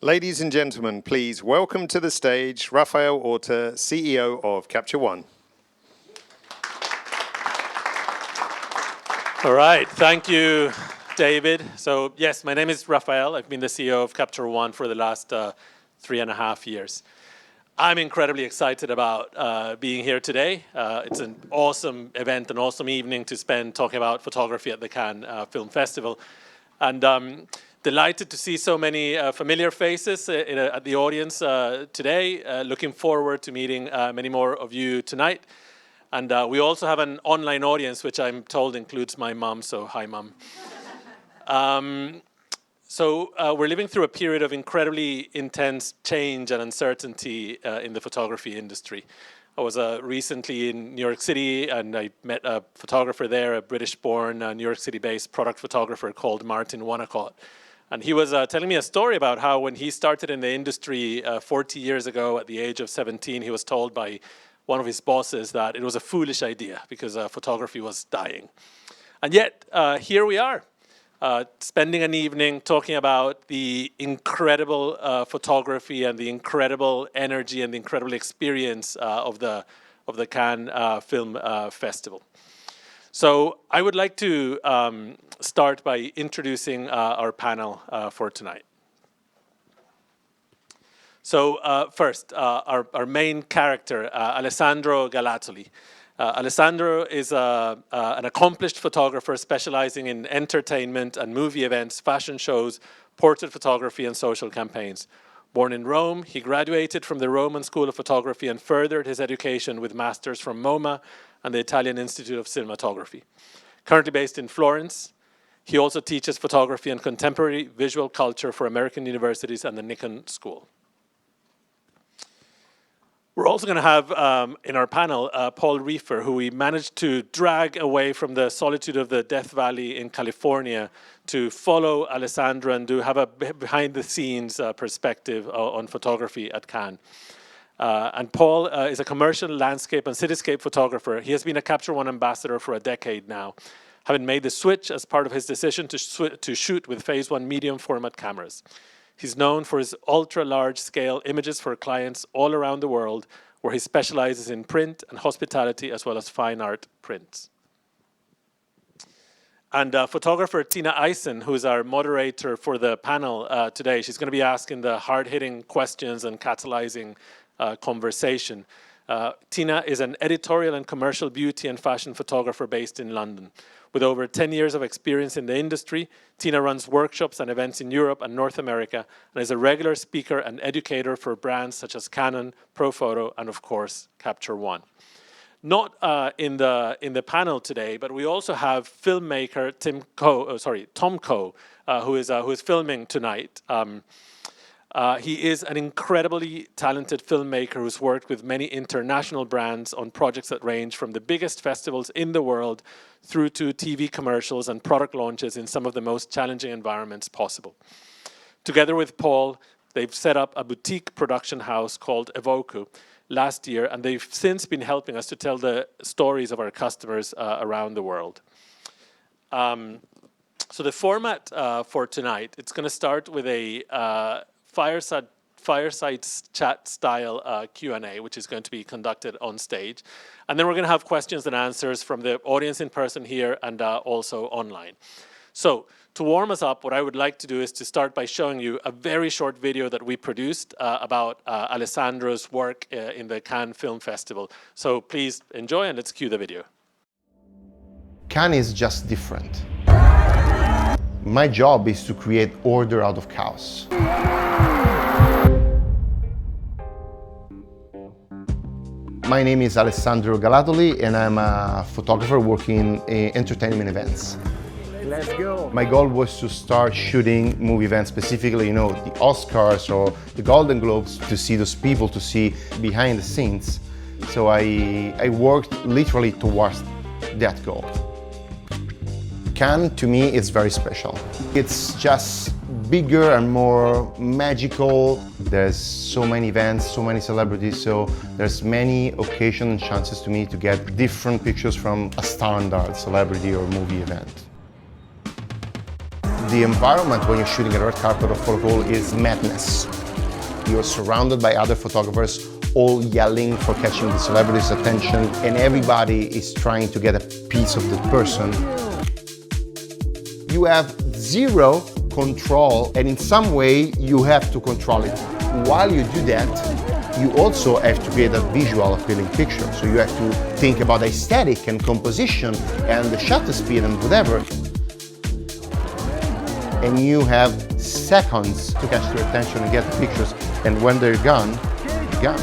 Ladies and gentlemen, please welcome to the stage Raphael Orta, CEO of Capture One. All right, thank you, David. So yes, my name is Raphael. I've been the CEO of Capture One for the last 3.5 years. I'm incredibly excited about being here today. It's an awesome event, an awesome evening to spend talking about photography at the Cannes Film Festival. And delighted to see so many familiar faces at the audience today. Looking forward to meeting many more of you tonight. And we also have an online audience, which I'm told includes my mom, so hi, Mom. We're living through a period of incredibly intense change and uncertainty in the photography industry. I was recently in New York City, and I met a photographer there, a British-born, New York City-based product photographer called Martin Wonnacott. And he was telling me a story about how when he started in the industry 40 years ago at the age of 17, he was told by one of his bosses that it was a foolish idea because photography was dying. And yet, here we are, spending an evening talking about the incredible photography and the incredible energy and the incredible experience of the Cannes Film Festival. So I would like to start by introducing our panel for tonight. So first, our main character, Alessandro Galatoli. Alessandro is an accomplished photographer specializing in entertainment and movie events, fashion shows, portrait photography, and social campaigns. Born in Rome, he graduated from the Roman School of Photography and furthered his education with masters from MoMA and the Italian Institute of Cinematography. Currently based in Florence, he also teaches photography and contemporary visual culture for American universities and the Nikon School. We're also going to have in our panel Paul Reiffer, who we managed to drag away from the solitude of the Death Valley in California to follow Alessandro and to have a behind-the-scenes perspective on photography at Cannes. And Paul is a commercial landscape and cityscape photographer. He has been a Capture One ambassador for a decade now, having made the switch as part of his decision to shoot with Phase One medium format cameras. He's known for his ultra-large scale images for clients all around the world, where he specializes in print and hospitality as well as fine art prints. And photographer Tina Eisen, who's our moderator for the panel today, she's going to be asking the hard-hitting questions and catalyzing conversation. Tina is an editorial and commercial beauty and fashion photographer based in London. With over 10 years of experience in the industry, Tina runs workshops and events in Europe and North America and is a regular speaker and educator for brands such as Canon, Profoto, and of course, Capture One. Not in the panel today, but we also have filmmaker Tom Coe, who is filming tonight. He is an incredibly talented filmmaker who's worked with many international brands on projects that range from the biggest festivals in the world through to TV commercials and product launches in some of the most challenging environments possible. Together with Paul, they've set up a boutique production house called Evoku last year, and they've since been helping us to tell the stories of our customers around the world. So the format for tonight, it's going to start with a fireside chat style Q&A, which is going to be conducted on stage. And then we're going to have questions and answers from the audience in person here and also online. So to warm us up, what I would like to do is to start by showing you a very short video that we produced about Alessandro's work in the Cannes Film Festival. So please enjoy and let's cue the video. Cannes is just different. My job is to create order out of chaos. My name is Alessandro Galatoli and I'm a photographer working in entertainment events. Let's go! My goal was to start shooting movie events, specifically, the Oscars or the Golden Globes, to see those people, to see behind the scenes. So I worked literally towards that goal. Cannes, to me, is very special. It's just bigger and more magical. There's so many events, so many celebrities, so there's many occasions and chances to me to get different pictures from a standard celebrity or movie event. The environment when you're shooting a red carpet or photo is madness. You're surrounded by other photographers, all yelling for catching the celebrity's attention, and everybody is trying to get a piece of the person. You have zero control, and in some way you have to control it. While you do that, you also have to create a visual appealing picture. So you have to think about aesthetic and composition and the shutter speed and whatever. And you have seconds to catch their attention and get the pictures. And when they're gone, you're gone.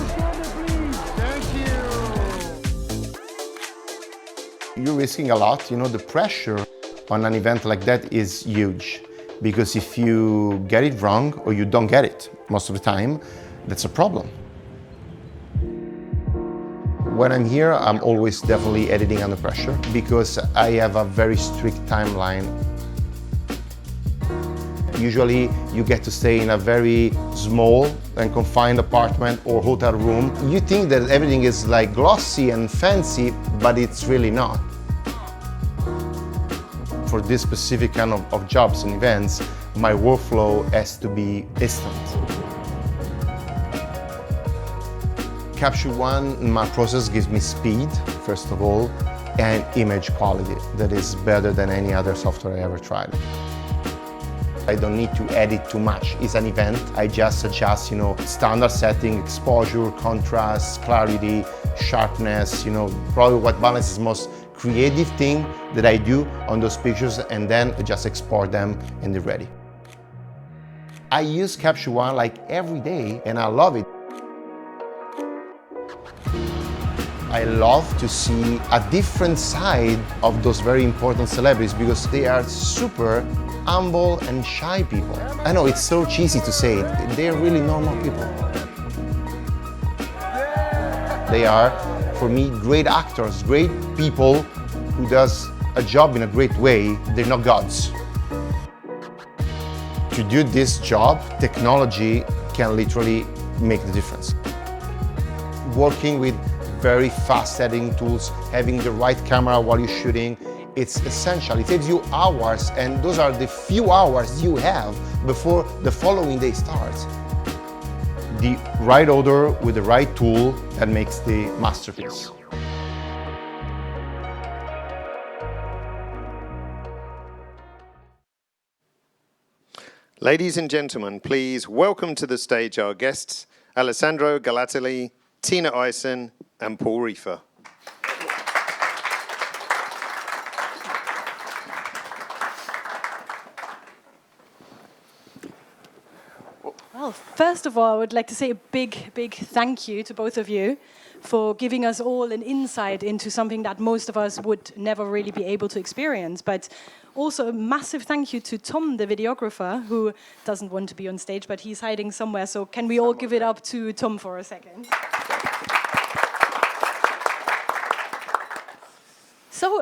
You're risking a lot. You know, the pressure on an event like that is huge. Because if you get it wrong or you don't get it most of the time, that's a problem. When I'm here, I'm always definitely editing under pressure because I have a very strict timeline. Usually you get to stay in a very small and confined apartment or hotel room. You think that everything is like glossy and fancy, but it's really not. For this specific kind of jobs and events, my workflow has to be instant. Capture One, my process gives me speed, first of all, and image quality that is better than any other software I ever tried. I don't need to edit too much. It's an event. I just adjust, standard setting, exposure, contrast, clarity, sharpness, probably what balances most creative thing that I do on those pictures, and then I just export them and they're ready. I use Capture One like every day and I love it. I love to see a different side of those very important celebrities because they are super humble and shy people. I know it's so cheesy to say it, they're really normal people. They are, for me, great actors, great people who does a job in a great way. They're not gods. To do this job, technology can literally make the difference. Working with very fast editing tools, having the right camera while you're shooting, it's essential. It saves you hours, and those are the few hours you have before the following day starts. The right order with the right tool that makes the masterpiece. Ladies and gentlemen, please welcome to the stage our guests, Alessandro Galatoli, Tina Eisen, and Paul Reiffer. Well, first of all, I would like to say a big, big thank you to both of you for giving us all an insight into something that most of us would never really be able to experience. But also a massive thank you to Tom, the videographer, who doesn't want to be on stage, but he's hiding somewhere. So can we all give it up to Tom for a second? So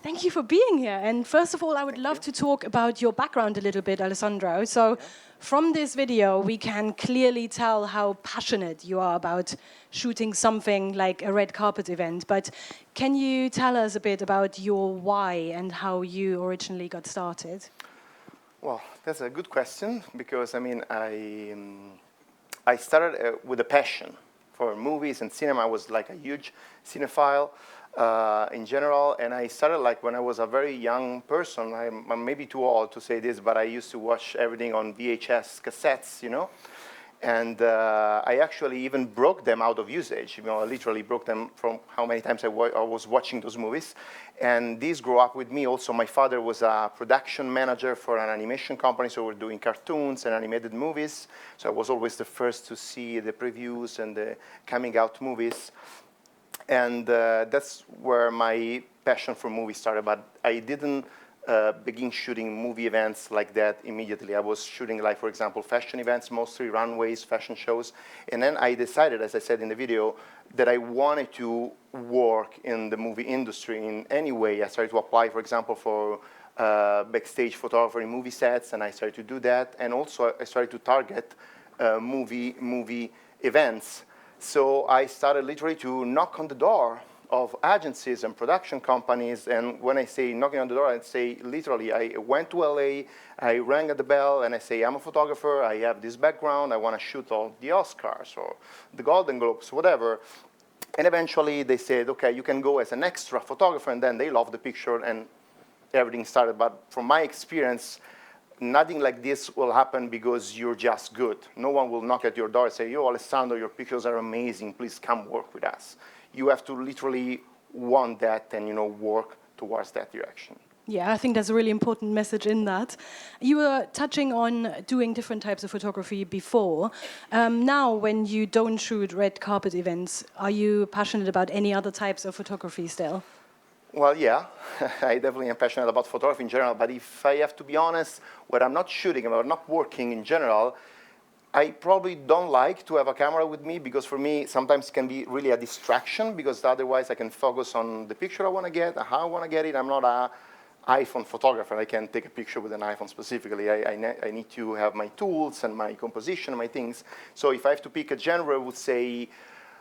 thank you for being here. And first of all, I would love to talk about your background a little bit, Alessandro. So from this video, we can clearly tell how passionate you are about shooting something like a red carpet event. But can you tell us a bit about your why and how you originally got started? Well, that's a good question because, I started with a passion for movies and cinema. I was like a huge cinephile. In general, and I started like when I was a very young person. I'm maybe too old to say this, but I used to watch everything on VHS cassettes, and I actually even broke them out of usage. I literally broke them from how many times I was watching those movies, and these grew up with me. Also, my father was a production manager for an animation company, so we're doing cartoons and animated movies. So I was always the first to see the previews and the coming out movies. And that's where my passion for movies started. But I didn't begin shooting movie events like that immediately. I was shooting, like, for example, fashion events, mostly runways, fashion shows. And then I decided, as I said in the video, that I wanted to work in the movie industry in any way. I started to apply, for example, for backstage photography in movie sets, and I started to do that. And also, I started to target movie events. So I started literally to knock on the door of agencies and production companies. And when I say knocking on the door, I say literally, I went to LA, I rang at the bell, and I say, I'm a photographer, I have this background, I want to shoot all the Oscars or the Golden Globes, whatever. And eventually they said, okay, you can go as an extra photographer, and then they loved the picture, and everything started. But from my experience, nothing like this will happen because you're just good. No one will knock at your door and say, yo, Alessandro, your pictures are amazing, please come work with us. You have to literally want that and work towards that direction. Yeah, I think there's a really important message in that. You were touching on doing different types of photography before. Now, when you don't shoot red carpet events, are you passionate about any other types of photography still? Well, yeah, I definitely am passionate about photography in general, but if I have to be honest, when I'm not shooting or not working in general, I probably don't like to have a camera with me because for me, sometimes it can be really a distraction because otherwise I can focus on the picture I want to get, how I want to get it. I'm not an iPhone photographer. I can't take a picture with an iPhone specifically. I need to have my tools and my composition and my things. So if I have to pick a genre, I would say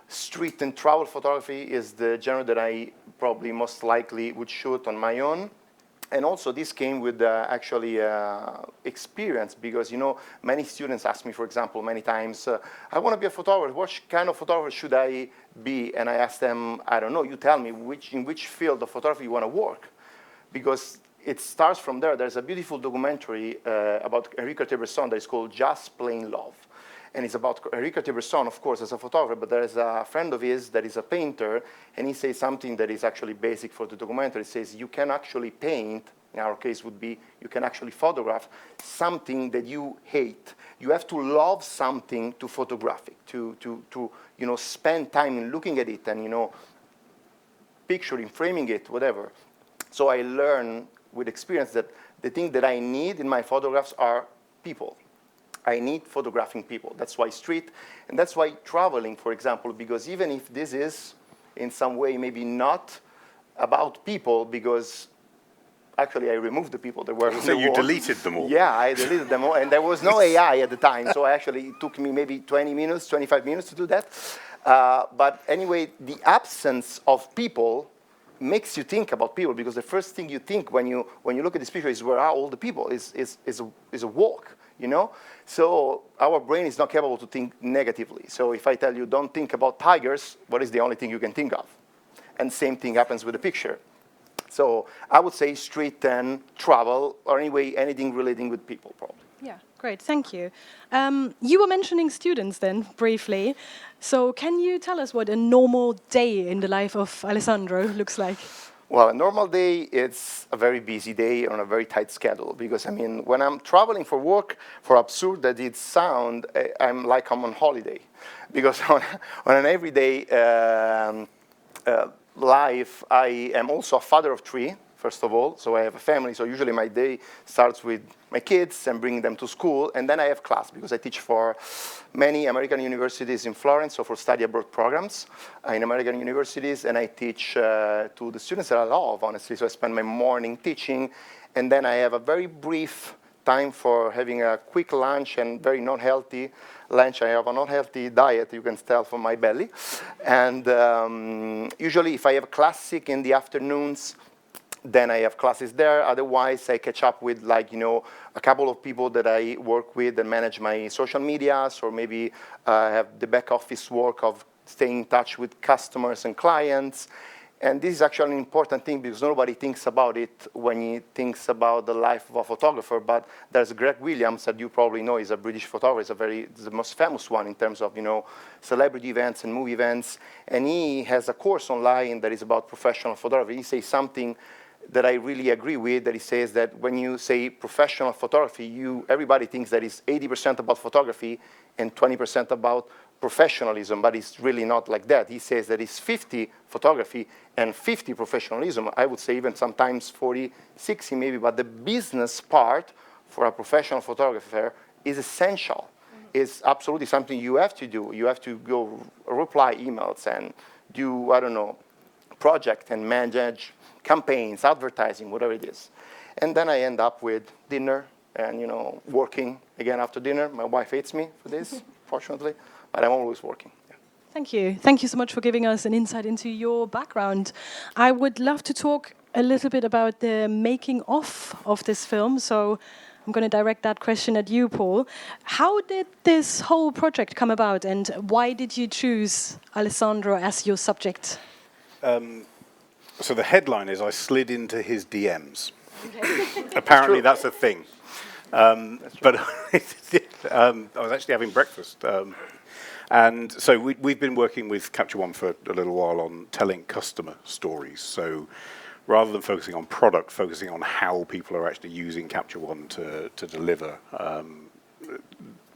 street and travel photography is the genre that I probably most likely would shoot on my own. And also this came with actually experience because, many students ask me, for example, many times, I want to be a photographer. What kind of photographer should I be? And I ask them, I don't know, you tell me in which field of photography you want to work. Because it starts from there. There's a beautiful documentary about Henri Cartier-Bresson that is called Just Plain Love. And it's about Henri Cartier-Bresson, of course, as a photographer, but there's a friend of his that is a painter, and he says something that is actually basic for the documentary. He says, you can actually paint, in our case would be, you can actually photograph something that you hate. You have to love something to photograph it, to spend time in looking at it and, picturing, framing it, whatever. So I learned with experience that the thing that I need in my photographs are people. I need photographing people. That's why street, and that's why traveling, for example, because even if this is in some way maybe not about people, because actually I removed the people that were in So the you world. deleted them all? Yeah, I deleted them all, and there was no AI at the time, so actually it took me maybe 20 minutes, 25 minutes to do that. But anyway, the absence of people makes you think about people, because the first thing you think when you look at this picture is where are all the people? Is a walk. So our brain is not capable to think negatively. So if I tell you don't think about tigers, what is the only thing you can think of? And same thing happens with the picture. So I would say street and travel, or anyway, anything relating with people, probably. Yeah, great, thank you. You were mentioning students then, briefly. So can you tell us what a normal day in the life of Alessandro looks like? Well, a normal day, it's a very busy day on a very tight schedule because, when I'm traveling for work, for absurd that it sound, I'm like I'm on holiday. Because on an everyday life, I am also a father of three, first of all. So I have a family, so usually my day starts with my kids and bringing them to school, and then I have class because I teach for many American universities in Florence, so for study abroad programs in American universities, and I teach to the students that I love, honestly. So I spend my morning teaching, and then I have a very brief time for having a quick lunch and very non-healthy lunch. I have a non-healthy diet, you can tell from my belly. And usually if I have classic in the afternoons, then I have classes there. Otherwise, I catch up with a couple of people that I work with and manage my social medias, or maybe have the back office work of staying in touch with customers and clients. And this is actually an important thing because nobody thinks about it when he thinks about the life of a photographer. But there's Greg Williams that you probably know is a British photographer. He's the most famous one in terms of celebrity events and movie events. And he has a course online that is about professional photography. He says something that I really agree with, that he says that when you say professional photography, everybody thinks that it's 80% about photography and 20% about professionalism, but it's really not like that. He says that it's 50 photography and 50 professionalism. I would say even sometimes 40, 60 maybe, but the business part for a professional photographer is essential. It's absolutely something you have to do. You have to go reply emails and do, project and manage campaigns, advertising, whatever it is. And then I end up with dinner and, working again after dinner. My wife hates me for this, fortunately, but I'm always working. Yeah. Thank you. Thank you so much for giving us an insight into your background. I would love to talk a little bit about the making of this film. So I'm going to direct that question at you, Paul. How did this whole project come about, and why did you choose Alessandro as your subject? So the headline is I slid into his DMs. Apparently that's a thing. But I was actually having breakfast. And so we've been working with Capture One for a little while on telling customer stories. So rather than focusing on product, focusing on how people are actually using Capture One to deliver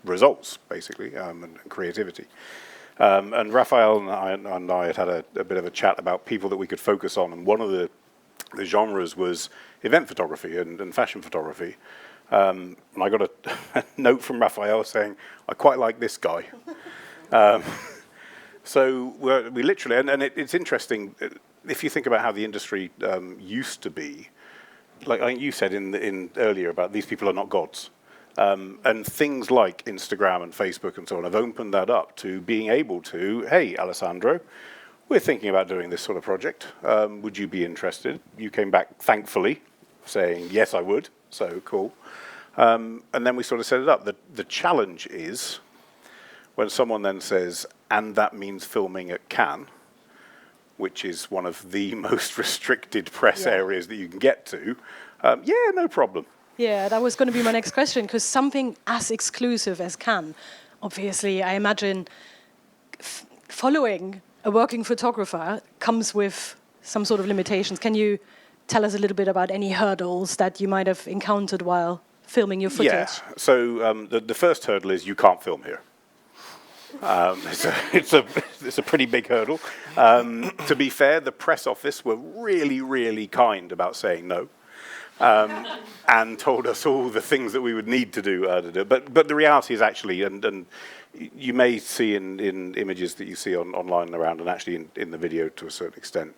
results, basically, and creativity. And Raphael and I had a bit of a chat about people that we could focus on, and one of the genres was event photography and fashion photography. And I got a note from Raphael saying, I quite like this guy. So we literally, and it's interesting, if you think about how the industry used to be, like I think you said in earlier about these people are not gods. And things like Instagram and Facebook and so on have opened that up to being able to, hey, Alessandro, we're thinking about doing this sort of project. Would you be interested? You came back, thankfully, saying, yes, I would. So cool. And then we sort of set it up. The challenge is when someone then says, and that means filming at Cannes, which is one of the most restricted press areas that you can get to, yeah, no problem. Yeah, that was going to be my next question, because something as exclusive as Cannes, obviously, I imagine following a working photographer comes with some sort of limitations. Can you tell us a little bit about any hurdles that you might have encountered while filming your footage? Yeah, so the first hurdle is you can't film here. It's a pretty big hurdle. To be fair, the press office were really, really kind about saying no. And told us all the things that we would need to do. But the reality is actually, and you may see in images that you see online and around, and actually in the video to a certain extent,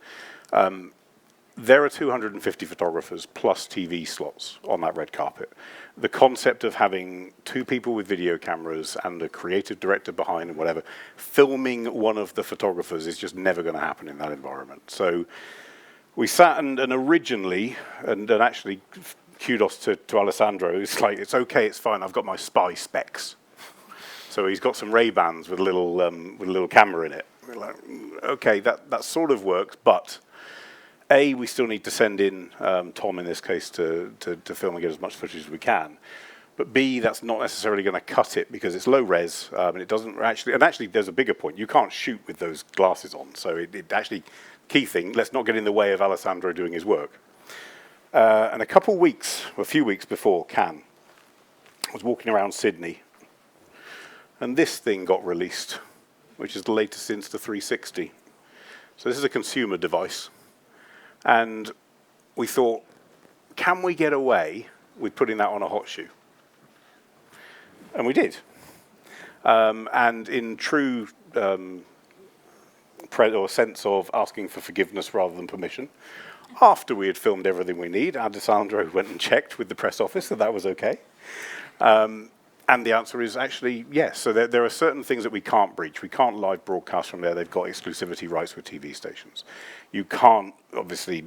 there are 250 photographers plus TV slots on that red carpet. The concept of having two people with video cameras and a creative director behind and whatever, filming one of the photographers is just never going to happen in that environment. So we sat and originally, and actually kudos to Alessandro, it's like, it's okay, it's fine, I've got my spy specs. So he's got some Ray-Bans with a little camera in it. We're like, okay, that sort of works, but A, we still need to send in Tom in this case to film and get as much footage as we can. But B, that's not necessarily going to cut it because it's low res and it doesn't actually, and actually there's a bigger point, you can't shoot with those glasses on. So it actually, key thing, let's not get in the way of Alessandro doing his work. And a few weeks before Cannes, I was walking around Sydney and this thing got released, which is the latest Insta360. So this is a consumer device. And we thought, can we get away with putting that on a hot shoe? And we did. And in true sense of asking for forgiveness rather than permission, after we had filmed everything we need, Alessandro went and checked with the press office that was okay. And the answer is actually yes. So there are certain things that we can't breach. We can't live broadcast from there. They've got exclusivity rights with TV stations. You can't, obviously,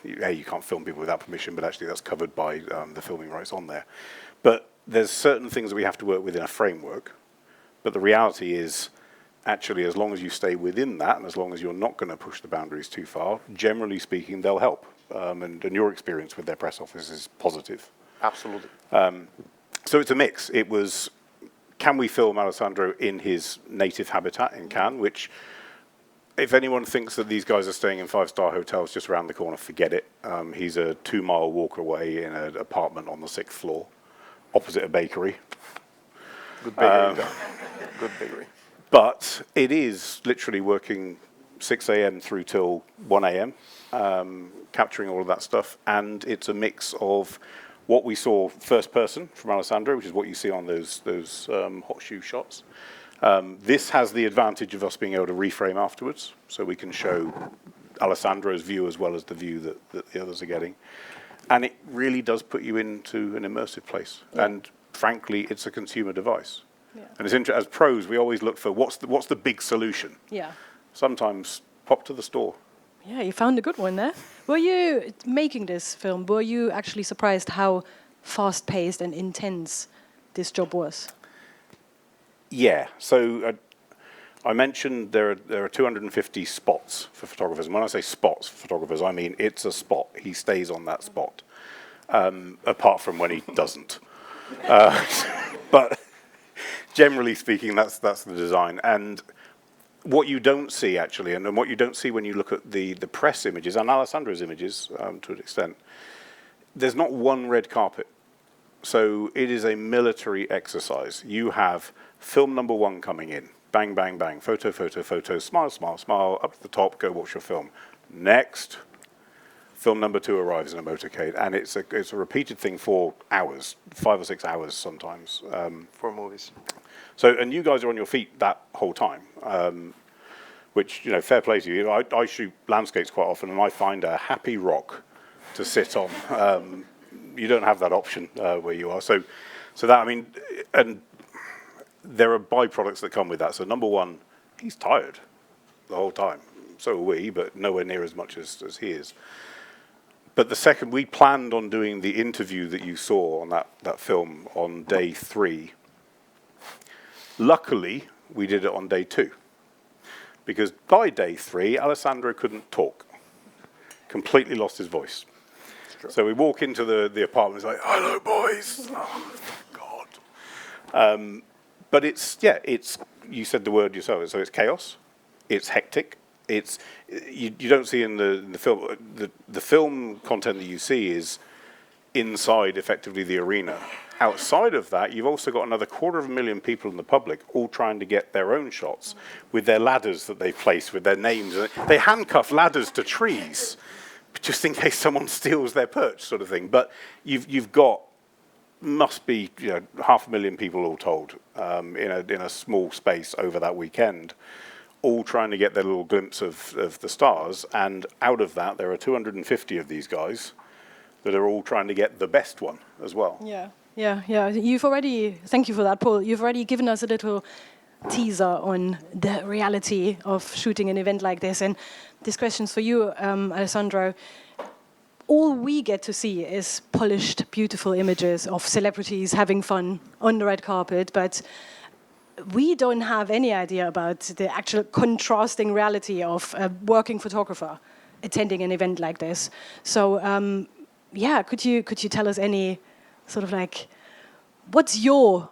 you can't film people without permission, but actually that's covered by the filming rights on there. But there's certain things that we have to work within a framework. But the reality is, actually, as long as you stay within that, and as long as you're not going to push the boundaries too far, generally speaking, they'll help. And your experience with their press office is positive. Absolutely. So it's a mix. It was, can we film Alessandro in his native habitat in Cannes, which, if anyone thinks that these guys are staying in five-star hotels just around the corner, forget it. He's a 2-mile walk away in an apartment on the 6th floor, opposite a bakery. Good bakery. Good bakery. But it is literally working 6 a.m. through till 1 a.m., capturing all of that stuff. And it's a mix of what we saw first person from Alessandro, which is what you see on those hot shoe shots. This has the advantage of us being able to reframe afterwards, so we can show Alessandro's view as well as the view that the others are getting. And it really does put you into an immersive place. Yeah. And frankly, it's a consumer device. And it's as pros, we always look for what's the big solution. Yeah. Sometimes pop to the store. Yeah, you found a good one there. Were you making this film? Were you actually surprised how fast-paced and intense this job was? Yeah. So I mentioned there are 250 spots for photographers. And when I say spots for photographers, I mean it's a spot. He stays on that spot, apart from when he doesn't. But generally speaking, that's the design. And what you don't see, actually, and what you don't see when you look at the press images, and Alessandro's images to an extent, there's not one red carpet. So it is a military exercise. You have film number one coming in. Bang, bang, bang. Photo, photo, photo. Smile, smile, smile. Up to the top. Go watch your film. Next, film number two arrives in a motorcade. And it's a repeated thing for hours, 5 or 6 hours sometimes. For movies. So, and you guys are on your feet that whole time, which, you know, fair play to you. I shoot landscapes quite often, and I find a happy rock to sit on. You don't have that option where you are. So that, I mean, and there are byproducts that come with that. So number one, he's tired the whole time. So are we, but nowhere near as much as he is. But the second, we planned on doing the interview that you saw on that film on day 3. Luckily, we did it on day 2. Because by day 3, Alessandro couldn't talk. Completely lost his voice. So we walk into the apartment, it's like, hello, boys. Oh, thank God. But it's, you said the word yourself, so it's chaos, it's hectic, it's, you don't see in the film, the film content that you see is inside, effectively, the arena. Outside of that, you've also got another 250,000 people in the public all trying to get their own shots with their ladders that they've placed with their names. They handcuff ladders to trees just in case someone steals their perch, sort of thing. But you've got, must be, 500,000 people all told in a small space over that weekend, all trying to get their little glimpse of the stars. And out of that, there are 250 of these guys that are all trying to get the best one as well. Yeah. You've already, thank you for that, Paul. You've already given us a little teaser on the reality of shooting an event like this. And this question's for you, Alessandro. All we get to see is polished, beautiful images of celebrities having fun on the red carpet, but we don't have any idea about the actual contrasting reality of a working photographer attending an event like this. So, could you tell us any sort of like, what's your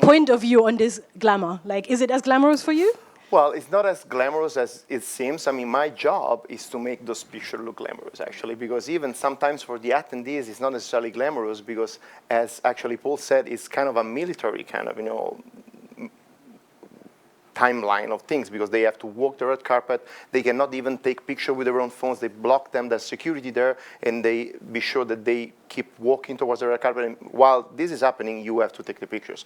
point of view on this glamour? Like, is it as glamorous for you? Well, it's not as glamorous as it seems. I mean, my job is to make those pictures look glamorous, actually, because even sometimes for the attendees, it's not necessarily glamorous because, as actually Paul said, it's kind of a military kind of, timeline of things because they have to walk the red carpet. They cannot even take pictures with their own phones. They block them. There's security there, and they be sure that they keep walking towards the red carpet. And while this is happening, you have to take the pictures.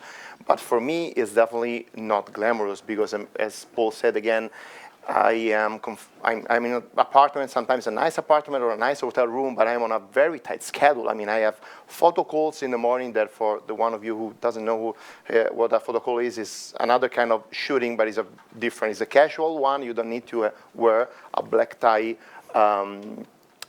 But for me, it's definitely not glamorous because, as Paul said again, I'm in an apartment, sometimes a nice apartment or a nice hotel room, but I'm on a very tight schedule. I mean, I have photo calls in the morning that for the one of you who doesn't know what a photo call is another kind of shooting, but it's it's a casual one. You don't need to wear a black tie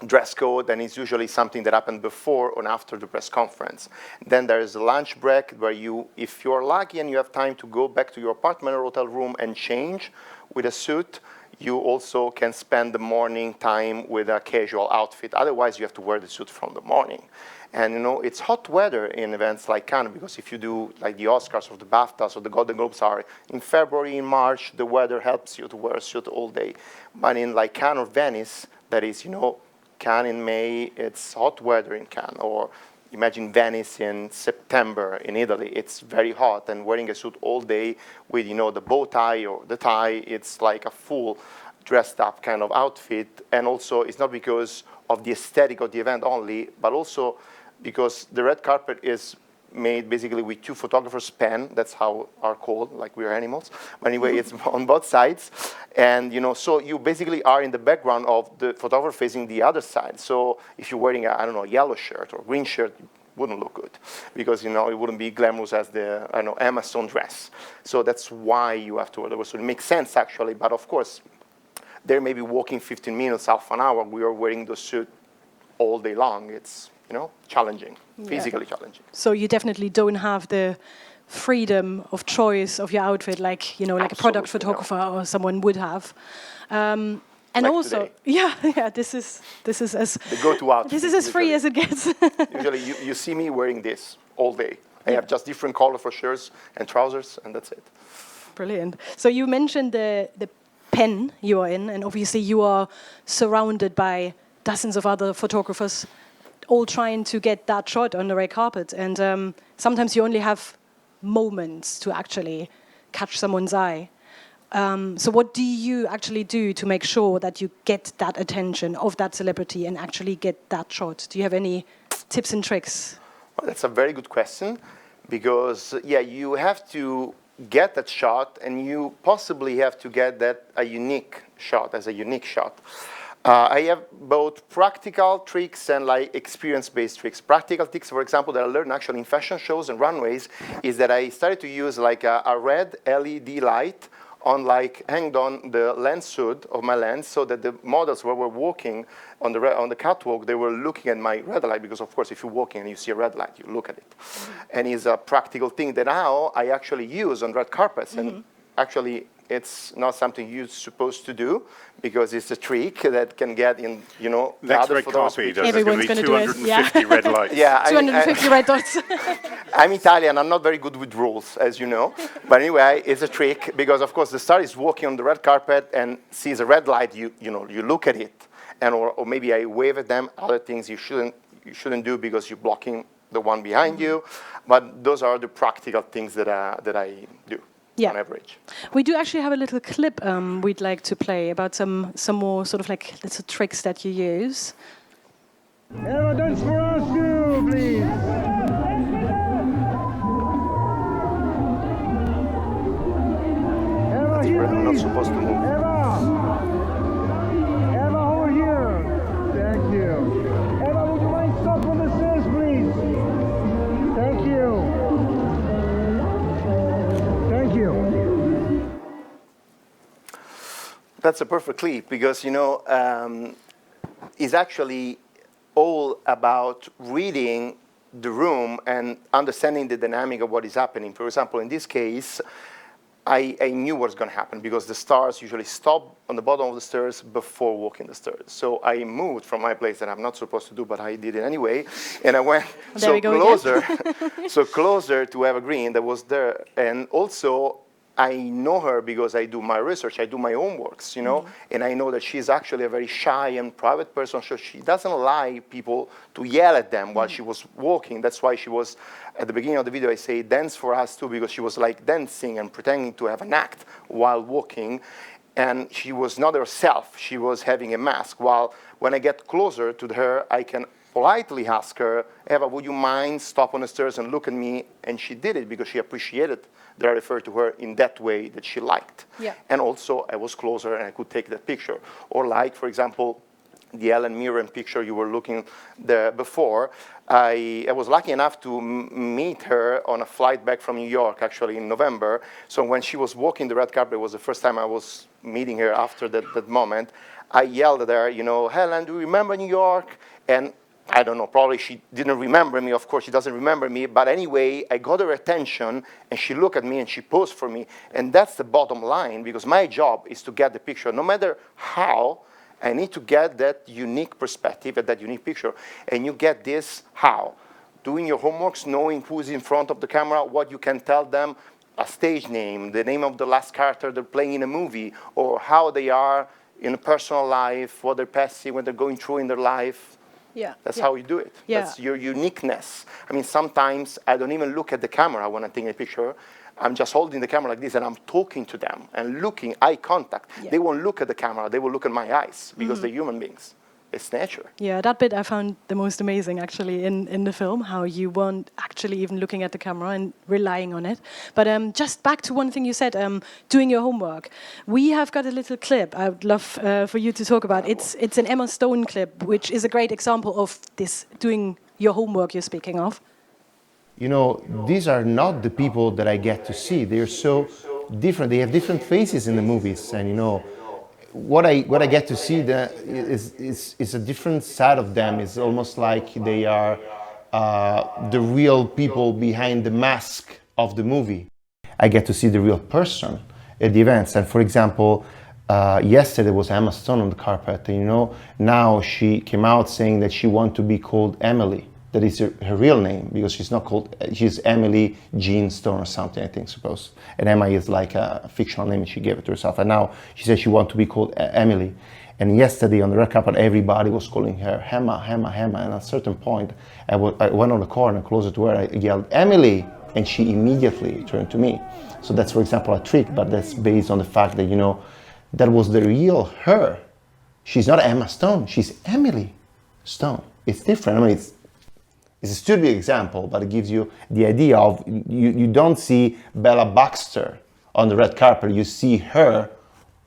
dress code, and it's usually something that happened before or after the press conference. Then there is a lunch break where if you're lucky and you have time to go back to your apartment or hotel room and change with a suit, you also can spend the morning time with a casual outfit. Otherwise, you have to wear the suit from the morning. And it's hot weather in events like Cannes, because if you do like the Oscars or the BAFTAs or the Golden Globes are in February, in March, the weather helps you to wear a suit all day. But in like Cannes or Venice, that is, Cannes in May, it's hot weather in Cannes. Or imagine Venice in September in Italy. It's very hot, and wearing a suit all day with, the bow tie or the tie, it's like a full dressed up kind of outfit. And also, it's not because of the aesthetic of the event only, but also because the red carpet is made basically with 2 photographers pen. That's how are called, like we are animals. But anyway, it's on both sides. And, so you basically are in the background of the photographer facing the other side. So if you're wearing a yellow shirt or green shirt, wouldn't look good because, you know, it wouldn't be glamorous as the, I know, Emma Stone dress. So that's why you have to wear those. So it makes sense, actually. But of course, they may be walking 15 minutes, half an hour. We are wearing the suit all day long. It's, you know, challenging, physically challenging. So you definitely don't have the freedom of choice of your outfit like, you know, like a product photographer or someone would have. And like also, today. this is as the go-to outfit. This is as free as it gets. Usually, you see me wearing this all day. I have just different color for shirts and trousers, and that's it. Brilliant. So you mentioned the pen you are in, and obviously you are surrounded by dozens of other photographers, all trying to get that shot on the red carpet. And sometimes you only have moments to actually catch someone's eye. So what do you actually do to make sure that you get that attention of that celebrity and actually get that shot? Do you have any tips and tricks? Well, that's a very good question because, you have to get that shot and you possibly have to get that a unique shot. I have both practical tricks and like experience-based tricks. Practical tricks, for example, that I learned actually in fashion shows and runways is that I started to use like a red LED light hanged on the lens hood of my lens so that the models who were walking on the catwalk, they were looking at my red light because, of course, if you're walking and you see a red light, you look at it. And it's a practical thing that now I actually use on red carpets. And actually, it's not something you're supposed to do because it's a trick that can get in, you know, next other red carpet, there's Everyone's going to be gonna do it, 250 red lights. 250 red dots. I'm Italian. I'm not very good with rules, as you know. But anyway, it's a trick because, of course, the star is walking on the red carpet and sees a red light. You look at it, and or maybe I wave at them. Other things you shouldn't do because you're blocking the one behind you. But those are the practical things that I do. On average. We do actually have a little clip we'd like to play about some more sort of like little tricks that you use. Eva, dance for us too, please. Eva, here, I'm not please. supposed to move. Eva, over here. Thank you. Eva, would you mind stop on the stairs, please? Thank you. Thank you. That's a perfect clip because, you know, it's actually all about reading the room and understanding the dynamic of what is happening. For example, in this case, I knew what was going to happen because the stars usually stop on the bottom of the stairs before walking the stairs. So I moved from my place that I'm not supposed to do, but I did it anyway. And I went closer to Eva Green that was there. And also, I know her because I do my research, I do my own works, you know, and I know that she's actually a very shy and private person, so she doesn't like people to yell at them while she was walking. That's why she was, at the beginning of the video, I say dance for us too, because she was like dancing and pretending to have an act while walking, and she was not herself, she was having a mask, while when I get closer to her, I can politely ask her, Eva, would you mind stop on the stairs and look at me? And she did it because she appreciated that I referred to her in that way that she liked. Yeah. And also, I was closer and I could take that picture. Or like, for example, the Helen Mirren picture you were looking there before. I was lucky enough to meet her on a flight back from New York, actually, in November. So when she was walking the red carpet, it was the first time I was meeting her after that moment. I yelled at her, you know, Helen, do you remember New York? And I don't know, probably she didn't remember me. Of course, she doesn't remember me. But anyway, I got her attention, and she looked at me, and she posed for me. And that's the bottom line, because my job is to get the picture. No matter how, I need to get that unique perspective and that unique picture. And you get this how? Doing your homeworks, knowing who's in front of the camera, what you can tell them, a stage name, the name of the last character they're playing in a movie, or how they are in a personal life, what they're passing, what they're going through in their life. That's how you do it. That's your uniqueness. I mean, sometimes I don't even look at the camera when I take a picture. I'm just holding the camera like this, and I'm talking to them and looking, eye contact. They won't look at the camera. They will look at my eyes because they're human beings. It's nature. Yeah, that bit I found the most amazing, actually, in the film, how you weren't actually even looking at the camera and relying on it. But just back to one thing you said, doing your homework. We have got a little clip I would love for you to talk about. It's an Emma Stone clip, which is a great example of this doing your homework you're speaking of? You know, these are not the people that I get to see. They're so different. They have different faces in the movies, and you know, what I get to see is a different side of them. It's almost like they are the real people behind the mask of the movie. I get to see the real person at the events. And for example, yesterday was Emma Stone on the carpet. And, you know, now she came out saying that she wants to be called Emily. That is her real name, because she's not called, she's Emily Jean Stone or something, I think, suppose. And Emma is like a fictional name, and she gave it to herself. And now she said she wants to be called Emily. And yesterday on the red carpet, everybody was calling her Hema, Hema, Hema. And at a certain point, I went on the corner closer to her, I yelled, Emily! And she immediately turned to me. So that's, for example, a trick, but that's based on the fact that, you know, that was the real her. She's not Emma Stone, she's Emily Stone. It's different. I mean, it's a stupid example, but it gives you the idea of, you don't see Bella Baxter on the red carpet, you see her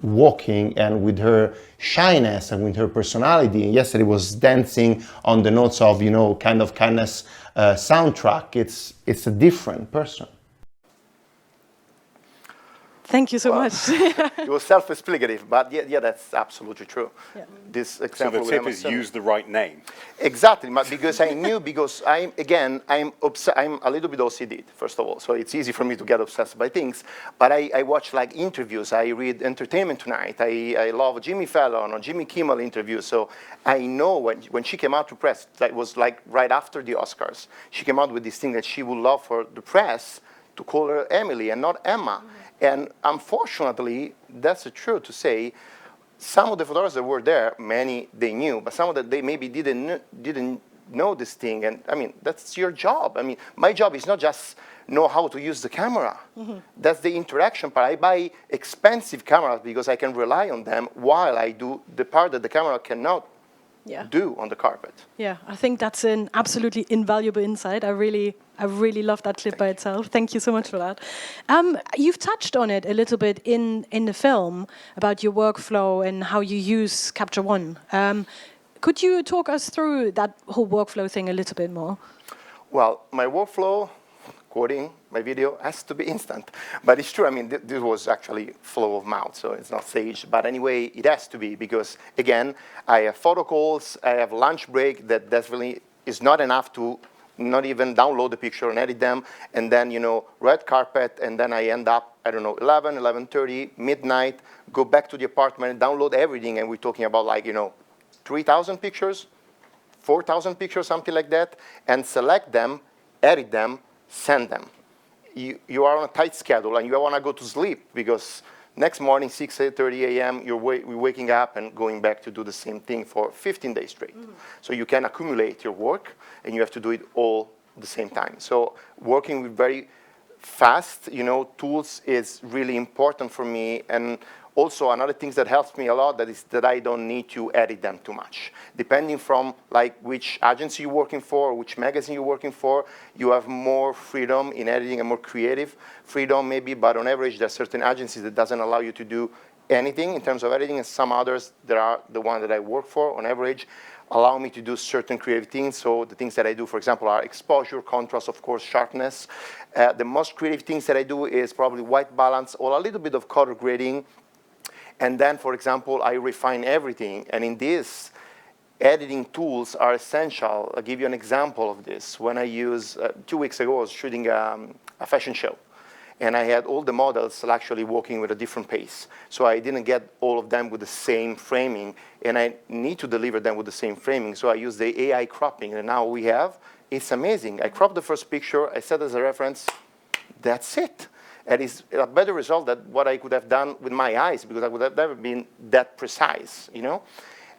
walking and with her shyness and with her personality. And yesterday was dancing on the notes of, you know, kind of kindness soundtrack. It's a different person. Thank you so much. It was self-explicative, but yeah, that's absolutely true. Yeah. This So example. the tip is use the right name. Exactly, but because I knew, because I'm a little bit OCD, first of all, so it's easy for me to get obsessed by things. But I watch like interviews, I read Entertainment Tonight, I love Jimmy Fallon or Jimmy Kimmel interviews. So I know when she came out to press, that was like right after the Oscars, she came out with this thing that she would love for the press to call her Emily and not Emma. And unfortunately, that's the truth to say, some of the photographers that were there, many they knew, but some of them they maybe didn't know this thing. And I mean, that's your job. I mean, my job is not just know how to use the camera. Mm-hmm. That's the interaction part. I buy expensive cameras because I can rely on them while I do the part that the camera cannot do on the carpet. Yeah, I think that's an absolutely invaluable insight. I really love that clip by itself. Thank you so much for that. You've touched on it a little bit in the film about your workflow and how you use Capture One. Could you talk us through that whole workflow thing a little bit more? Well, my workflow, quoting my video, has to be instant. But it's true, I mean, this was actually flow of mouth, so it's not staged. But anyway, it has to be, because, again, I have photo calls, I have lunch break that definitely is not enough to not even download the picture and edit them, and then, you know, red carpet, and then I end up, I don't know, 11, 11:30, midnight, go back to the apartment and download everything, and we're talking about, like, you know, 3,000 pictures, 4,000 pictures, something like that, and select them, edit them, send them. You are on a tight schedule, and you want to go to sleep, because next morning, 6:30 a.m., we're waking up and going back to do the same thing for 15 days straight. Mm. So you can accumulate your work, and you have to do it all at the same time. So working with very fast, you know, tools is really important for me. And also another thing that helps me a lot that I don't need to edit them too much. Depending from like which agency you're working for, or which magazine you're working for, you have more freedom in editing and more creative freedom maybe, but on average there are certain agencies that doesn't allow you to do anything in terms of editing, and some others that are the one that I work for on average allow me to do certain creative things. So the things that I do, for example, are exposure, contrast, of course, sharpness. The most creative things that I do is probably white balance or a little bit of color grading. And then, for example, I refine everything. And in this, editing tools are essential. I'll give you an example of this. When I use, 2 weeks ago, I was shooting a fashion show. And I had all the models actually walking with a different pace. So I didn't get all of them with the same framing. And I need to deliver them with the same framing. So I use the AI cropping. And now we have, it's amazing. I crop the first picture, I set as a reference, that's it. And it's a better result than what I could have done with my eyes, because I would have never been that precise, you know?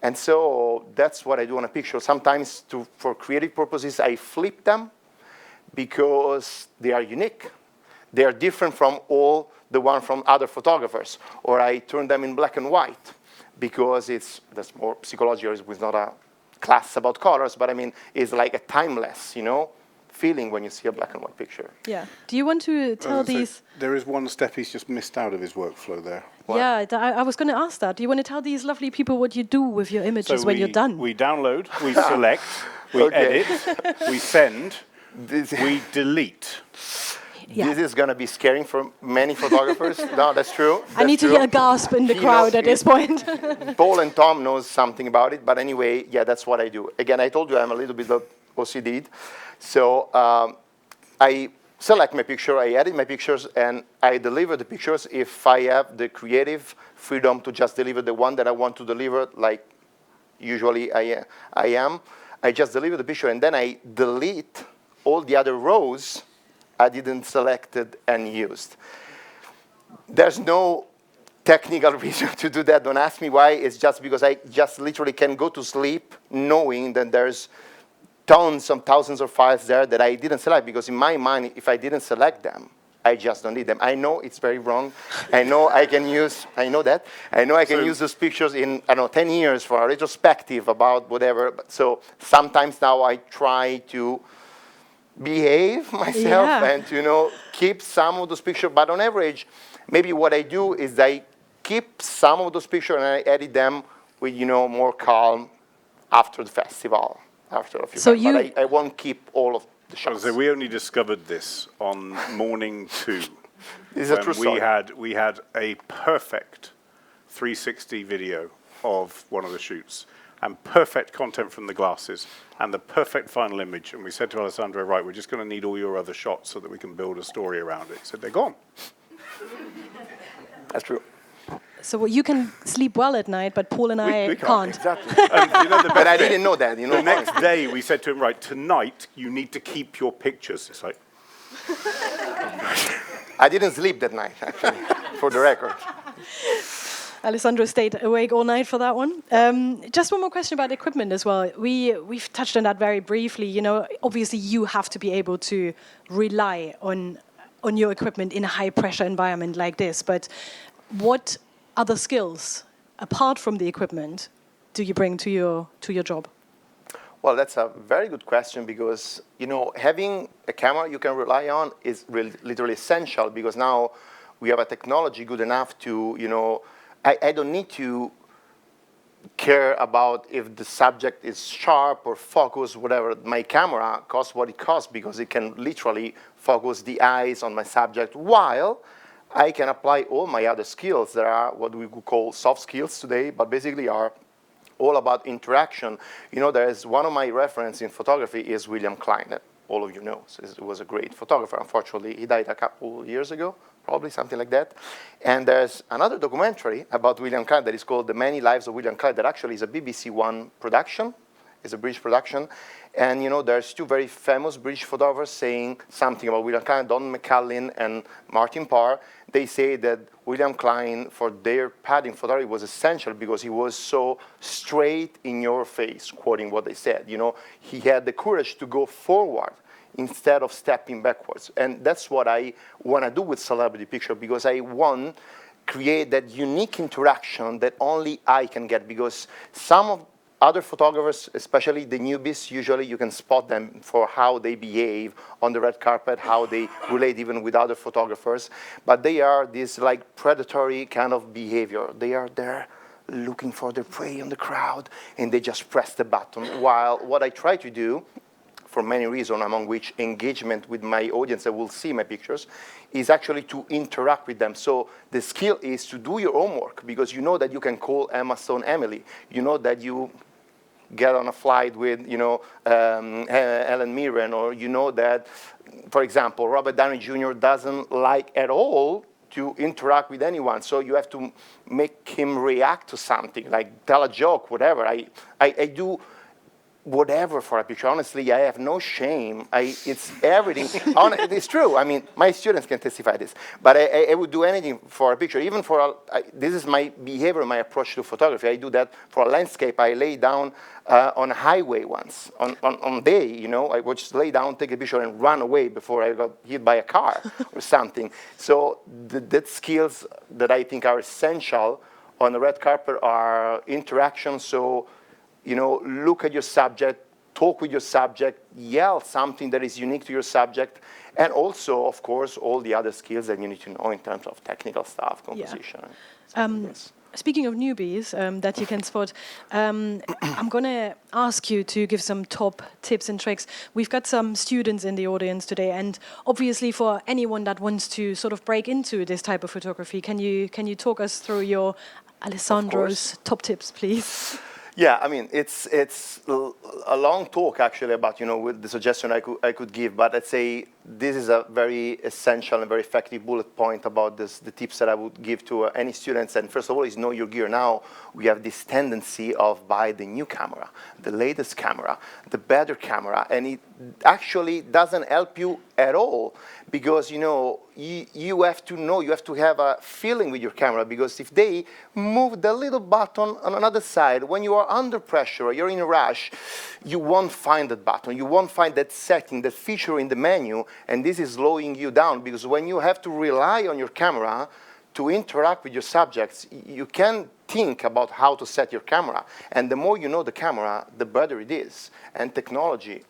And so that's what I do on a picture. Sometimes for creative purposes, I flip them because they are unique. They are different from all the one from other photographers. Or I turn them in black and white because that's more psychological. It's not a class about colors, but I mean, it's like a timeless, you know, feeling when you see a black and white picture. Yeah. Do you want to tell these? There is one step he's just missed out of his workflow there. What? Yeah, I was going to ask that. Do you want to tell these lovely people what you do with your images when you're done? We download, we select, We Okay. edit, we send, This, we delete. Yeah. this is going to be scaring for many photographers. No, that's true. I need to hear a gasp in the He crowd knows- at this point. Paul and Tom knows something about it, but anyway, yeah, that's what I do. Again, I told you I'm a little bit of OCD. So I select my picture, I edit my pictures, and I deliver the pictures if I have the creative freedom to just deliver the one that I want to deliver, like usually I am. I just deliver the picture, and then I delete all the other rows I didn't selected and used. There's no technical reason to do that. Don't ask me why. It's just because I just literally can go to sleep knowing that there's tons and thousands of files there that I didn't select, because in my mind, if I didn't select them, I just don't need them. I know it's very wrong. I know I can use, I know that. I know I can use those pictures in, I don't know, 10 years for a retrospective about whatever. So sometimes now I try to behave myself and to, keep some of those pictures. But on average, maybe what I do is I keep some of those pictures and I edit them with, more calm after the festival, after a few So months. But I won't keep all of the shots. So we only discovered this on morning 2. This is a true story. We had a perfect 360 video of one of the shoots, and perfect content from the glasses, and the perfect final image. And we said to Alessandro, right, we're just going to need all your other shots so that we can build a story around it. He said, they're gone. That's true. So you can sleep well at night, but Paul and I We can't. Exactly. And you know the But best I bit? didn't know that. The next day, we said to him, right, tonight, you need to keep your pictures. It's like, I didn't sleep that night, actually, for the record. Alessandro stayed awake all night for that one. Just one more question about equipment as well. We've touched on that very briefly. Obviously you have to be able to rely on your equipment in a high pressure environment like this. But what other skills, apart from the equipment, do you bring to your job? Well, that's a very good question, because, having a camera you can rely on is really, literally essential, because now we have a technology good enough to, I don't need to care about if the subject is sharp or focused, whatever. My camera costs what it costs, because it can literally focus the eyes on my subject, while I can apply all my other skills that are what we could call soft skills today, but basically are all about interaction. There's one of my references in photography is William Klein, that all of you know. So he was a great photographer. Unfortunately, he died a couple years ago, probably something like that. And there's another documentary about William Klein that is called The Many Lives of William Klein, that actually is a BBC One production. It's a British production. And there's two very famous British photographers saying something about William Klein, Don McCullin and Martin Parr. They say that William Klein, for their padding photography, was essential because he was so straight in your face, quoting what they said. He had the courage to go forward instead of stepping backwards. And that's what I want to do with celebrity picture, because I want to create that unique interaction that only I can get, because some of other photographers, especially the newbies, usually you can spot them for how they behave on the red carpet, how they relate even with other photographers. But they are this like predatory kind of behavior. They are there looking for their prey in the crowd, and they just press the button. While what I try to do, for many reasons, among which engagement with my audience that will see my pictures, is actually to interact with them. So the skill is to do your homework, because you know that you can call Emma Stone Emily. You know that you get on a flight with, Helen Mirren, or you know that, for example, Robert Downey Jr. doesn't like at all to interact with anyone. So you have to make him react to something, like tell a joke, whatever. I do whatever for a picture. Honestly, I have no shame. It's everything. It's true. I mean, my students can testify this. But I would do anything for a picture, even for this is my behavior, my approach to photography. I do that for a landscape. I lay down on a highway once, on day, I would just lay down, take a picture, and run away before I got hit by a car or something. So that skills that I think are essential on the red carpet are interaction. So, look at your subject, talk with your subject, yell something that is unique to your subject, and also, of course, all the other skills that you need to know in terms of technical stuff, composition. Yeah. speaking of newbies that you can spot, I'm going to ask you to give some top tips and tricks. We've got some students in the audience today, and obviously for anyone that wants to sort of break into this type of photography, can you talk us through your Alessandro's top tips, please? Yeah, I mean, it's a long talk actually about, with the suggestion I could give, but I'd say this is a very essential and very effective bullet point about the tips that I would give to any students. And first of all is know your gear. Now we have this tendency of buy the new camera, the latest camera, the better camera, and it actually doesn't help you at all because, you have to know, you have to have a feeling with your camera, because if they move the little button on another side, when you are under pressure, you're in a rush, you won't find that button, you won't find that setting, that feature in the menu, and this is slowing you down, because when you have to rely on your camera to interact with your subjects, you can think about how to set your camera, and the more you know the camera, the better it is, and technology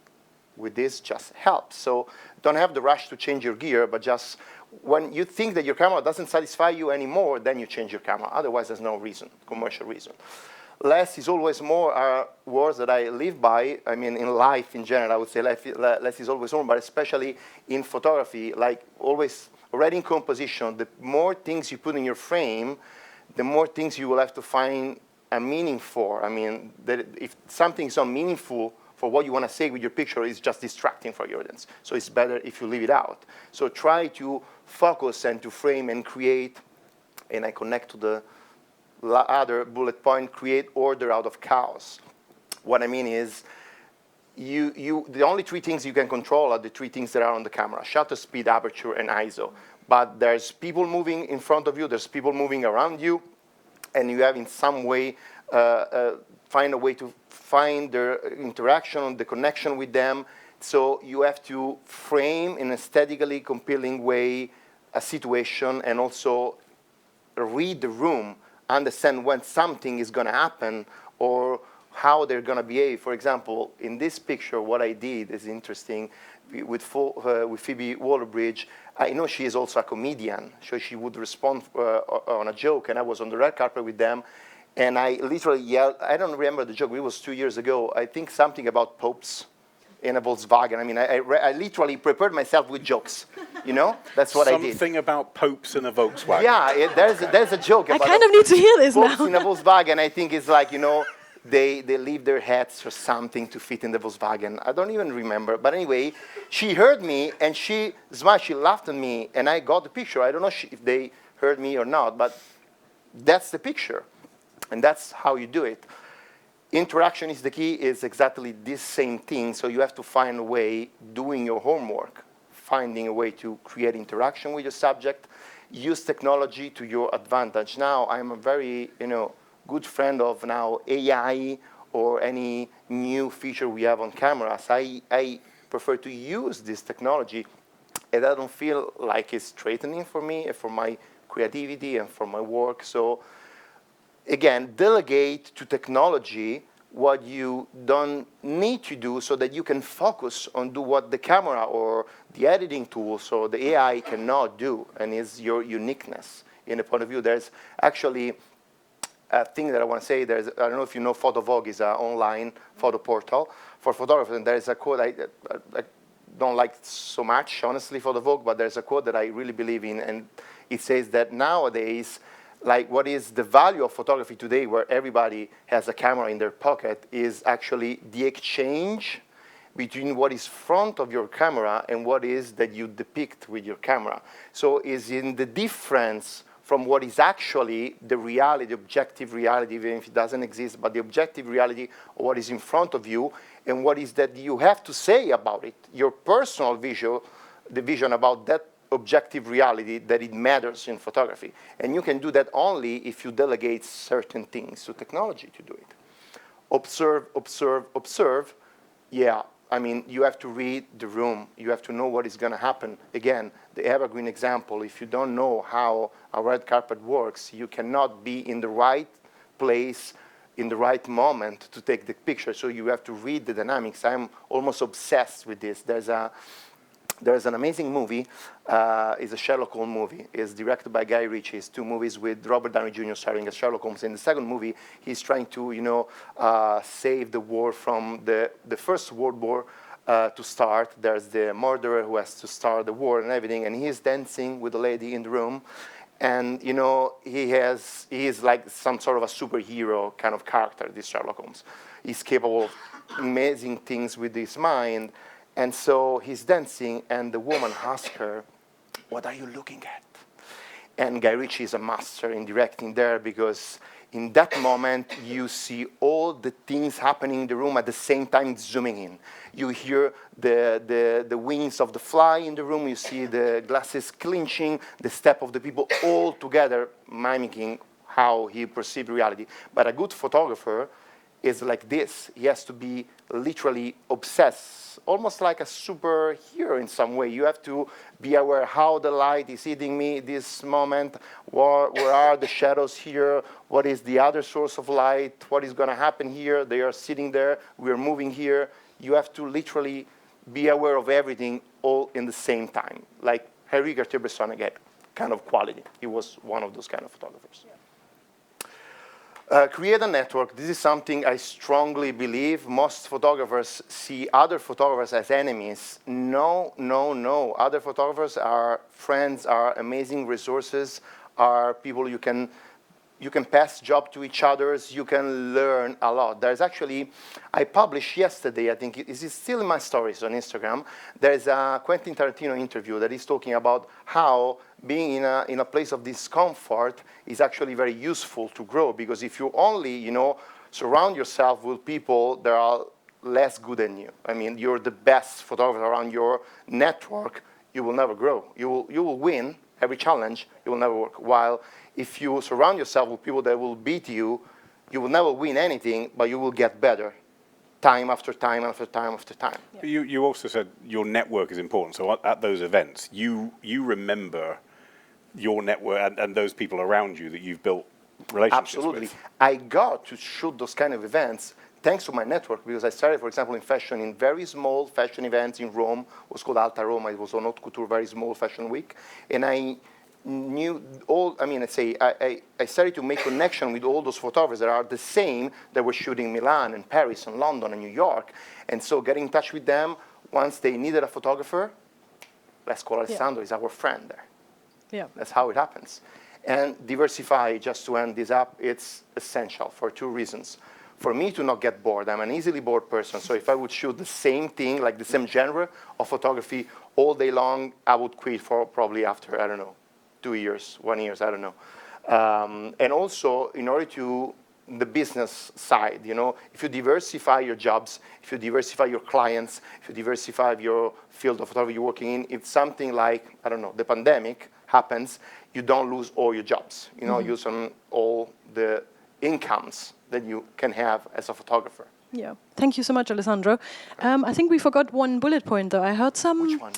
with this just helps. So don't have the rush to change your gear, but just when you think that your camera doesn't satisfy you anymore, then you change your camera. Otherwise, there's no reason, commercial reason. Less is always more are words that I live by. I mean, in life in general, I would say less is always more, but especially in photography, like always, already in composition, the more things you put in your frame, the more things you will have to find a meaning for. I mean, that if something is not meaningful for what you want to say with your picture, is just distracting for your audience. So it's better if you leave it out. So try to focus and to frame and create, and I connect to the other bullet point, create order out of chaos. What I mean is, the only three things you can control are the three things that are on the camera: shutter speed, aperture, and ISO. But there's people moving in front of you, there's people moving around you, and you have in some way find a way to find their interaction, the connection with them. So you have to frame in an aesthetically compelling way a situation, and also read the room, understand when something is going to happen or how they're going to behave. For example, in this picture, what I did is interesting. With Phoebe Waller-Bridge, I know she is also a comedian, so she would respond on a joke, and I was on the red carpet with them, and I literally yelled, I don't remember the joke, it was 2 years ago, I think something about popes in a Volkswagen. I mean, I literally prepared myself with jokes, That's what I did. Something about popes in a Volkswagen. Yeah, there's a joke about I kind of need to hear this popes now. in a Volkswagen. I think it's like, they leave their hats or something to fit in the Volkswagen. I don't even remember. But anyway, she heard me, and she smiled, she laughed at me, and I got the picture. I don't know if they heard me or not, but that's the picture. And that's how you do it. Interaction is the key, is exactly this same thing. So you have to find a way, doing your homework, finding a way to create interaction with your subject, use technology to your advantage. Now, I'm a very, good friend of now AI or any new feature we have on cameras. I prefer to use this technology, and I don't feel like it's threatening for me and for my creativity and for my work. So again, delegate to technology what you don't need to do, so that you can focus on do what the camera or the editing tools or the AI cannot do, and is your uniqueness in the point of view. There's actually a thing that I want to say. I don't know if you know, PhotoVogue is an online photo portal for photographers, and there's a quote I don't like so much, honestly, PhotoVogue, but there's a quote that I really believe in, and it says that nowadays, like, what is the value of photography today, where everybody has a camera in their pocket, is actually the exchange between what is front of your camera and what is that you depict with your camera. So is in the difference from what is actually the reality, the objective reality, even if it doesn't exist, but the objective reality of what is in front of you, and what is that you have to say about it, your personal the vision about that objective reality, that it matters in photography. And you can do that only if you delegate certain things to technology to do it. Observe, observe, observe. Yeah, I mean, you have to read the room. You have to know what is going to happen. Again, the evergreen example, if you don't know how a red carpet works, you cannot be in the right place in the right moment to take the picture. So you have to read the dynamics. I'm almost obsessed with this. There's a There's an amazing movie. It's a Sherlock Holmes movie. It's directed by Guy Ritchie. It's 2 movies with Robert Downey Jr. starring as Sherlock Holmes. In the second movie, he's trying to, save the war from the First World War to start. There's the murderer who has to start the war and everything, and he's dancing with a lady in the room. And, he is like some sort of a superhero kind of character, this Sherlock Holmes. He's capable of amazing things with his mind. And so he's dancing, and the woman asks her, "What are you looking at?" And Guy Ritchie is a master in directing there, because in that moment, you see all the things happening in the room at the same time, zooming in. You hear the wings of the fly in the room. You see the glasses clinching, the step of the people, all together, mimicking how he perceived reality. But a good photographer is like this. He has to be literally obsessed, almost like a superhero in some way. You have to be aware how the light is hitting me this moment, where are the shadows here, what is the other source of light, what is going to happen here. They are sitting there, we are moving here. You have to literally be aware of everything all in the same time, like Henri Cartier-Bresson again, kind of quality. He was one of those kind of photographers. Yeah. Create a network. This is something I strongly believe. Most photographers see other photographers as enemies. No, no, no. Other photographers are friends, are amazing resources, are people you can pass job to each other. You can learn a lot. There's actually, I published yesterday, I think it is still in my stories on Instagram, there's a Quentin Tarantino interview that is talking about how being in a place of discomfort is actually very useful to grow, because if you only, surround yourself with people that are less good than you, I mean, you're the best photographer around your network, you will never grow. You will win every challenge, you will never work. While if you surround yourself with people that will beat you, you will never win anything, but you will get better time after time after time after time. Yeah. You also said your network is important. So at those events, you remember your network and those people around you that you've built relationships Absolutely. with. I got to shoot those kind of events thanks to my network, because I started, for example, in fashion, in very small fashion events in Rome. It was called Alta Roma. It was on haute couture, very small fashion week. And I knew all, I started to make connection with all those photographers that are the same that were shooting Milan and Paris and London and New York. And so getting in touch with them, once they needed a photographer, let's call Alessandro, is our friend there. Yeah. That's how it happens. And diversify, just to end this up, it's essential for 2 reasons. For me to not get bored, I'm an easily bored person, so if I would shoot the same thing, like the same genre of photography all day long, I would quit for probably after, 2 years, 1 year, I don't know. And also, in order to the business side, if you diversify your jobs, if you diversify your clients, if you diversify your field of photography you're working in, if something like, the pandemic happens, you don't lose all your jobs. You use all the incomes that you can have as a photographer. Yeah. Thank you so much, Alessandro. I think we forgot one bullet point, though. I heard some. Which one?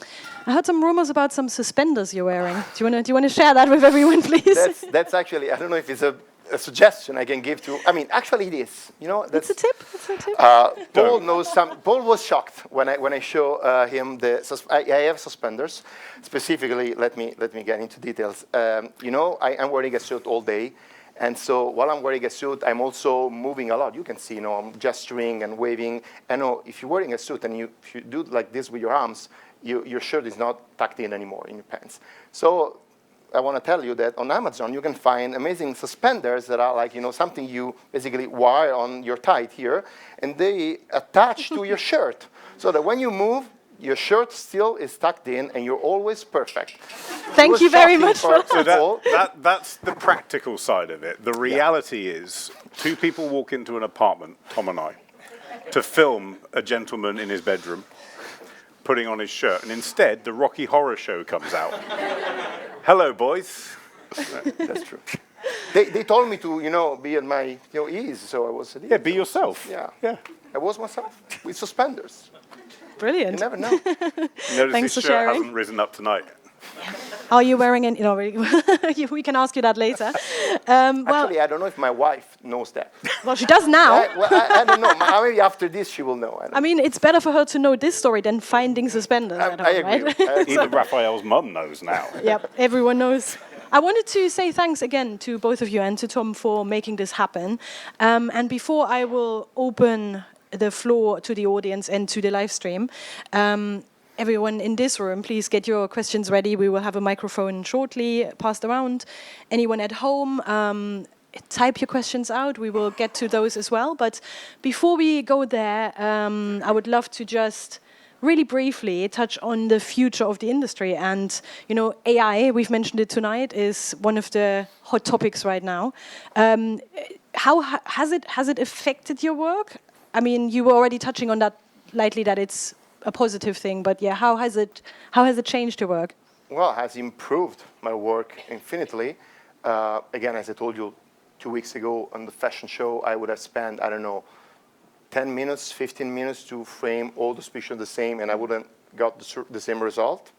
I heard some rumors about some suspenders you're wearing. Do you want to share that with everyone, please? That's actually, I don't know if it's a suggestion I can give to. Actually, it is. That's it's a tip. It's a tip. Paul knows some. Paul was shocked when I show him the. I have suspenders. Specifically, let me get into details. I'm wearing a suit all day. And so while I'm wearing a suit, I'm also moving a lot. You can see, I'm gesturing and waving. And if you're wearing a suit and if you do like this with your arms, your shirt is not tucked in anymore in your pants. So I want to tell you that on Amazon, you can find amazing suspenders that are like, something you basically wire on your tie here, and they attach to your shirt. So that when you move, your shirt still is tucked in, and you're always perfect. Thank you very much for So that's the practical side of it. The reality is 2 people walk into an apartment, Tom and I, to film a gentleman in his bedroom putting on his shirt, and instead the Rocky Horror Show comes out. Hello, boys. That's true. They told me to, be at my ease, so I was at ease. Yeah, be yourself. Yeah. I was myself with suspenders. Brilliant. You never know. Notice Thanks his for shirt sharing. hasn't risen up tonight. Are you wearing any? No, we can ask you that later. Well, Actually, I don't know if my wife knows that. well, she does now. I don't know. Maybe after this she will know. I mean, it's better for her to know this story than finding suspenders. I agree. Right? I agree. Even Raphael's mum knows now. Yep, everyone knows. I wanted to say thanks again to both of you and to Tom for making this happen. And before I will open the floor to the audience and to the live stream, everyone in this room, please get your questions ready. We will have a microphone shortly passed around. Anyone at home, type your questions out. We will get to those as well. But before we go there, I would love to just really briefly touch on the future of the industry. And, you know, AI, we've mentioned it tonight, is one of the hot topics right now. How has it affected your work? I mean, you were already touching on that lightly, that it's a positive thing, but yeah, how has it changed your work? Well, it has improved my work infinitely. Again, as I told you 2 weeks ago on the fashion show, I would have spent, I don't know, 10 minutes, 15 minutes to frame all the pictures the same, and I wouldn't got the same result.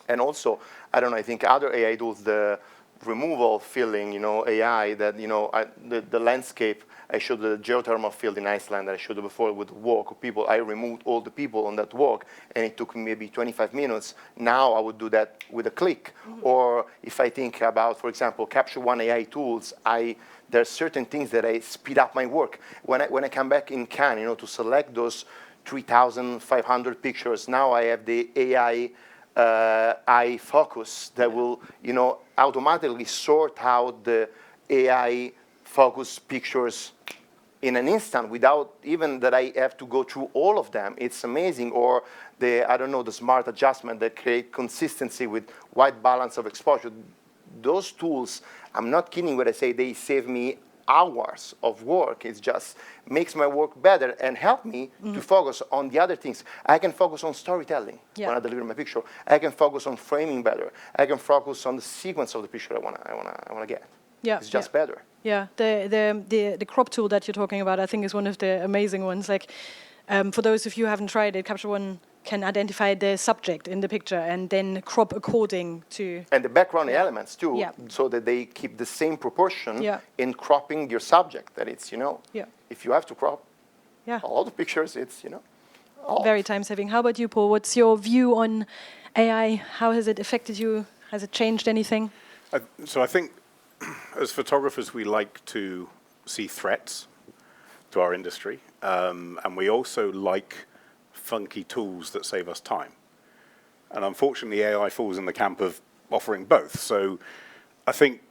And also, I don't know, I think other AI tools, the removal filling, you know, AI, that, you know, the landscape, I showed the geothermal field in Iceland that I showed you before with the walk of people. I removed all the people on that walk, and it took me maybe 25 minutes. Now I would do that with a click. Mm-hmm. Or if I think about, for example, Capture One AI tools, there are certain things that I speed up my work. When I come back in Cannes, you know, to select those 3,500 pictures, now I have the AI eye focus that will, you know, automatically sort out the AI focus pictures in an instant without even that I have to go through all of them. It's amazing. Or the smart adjustment that create consistency with white balance of exposure. Those tools, I'm not kidding when I say they save me hours of work. It just makes my work better and help me to focus on the other things. I can focus on storytelling when I deliver my picture. I can focus on framing better. I can focus on the sequence of the picture I wanna get. Yeah, it's just better. Yeah, the crop tool that you're talking about, I think, is one of the amazing ones. Like, for those of you who haven't tried it, Capture One can identify the subject in the picture and then crop according to... And the background elements, too, so that they keep the same proportion in cropping your subject. That it's, you know, if you have to crop all the pictures, it's, you know, very time-saving. How about you, Paul? What's your view on AI? How has it affected you? Has it changed anything? So I think, as photographers, we like to see threats to our industry, and we also like funky tools that save us time. And unfortunately, AI falls in the camp of offering both. So I think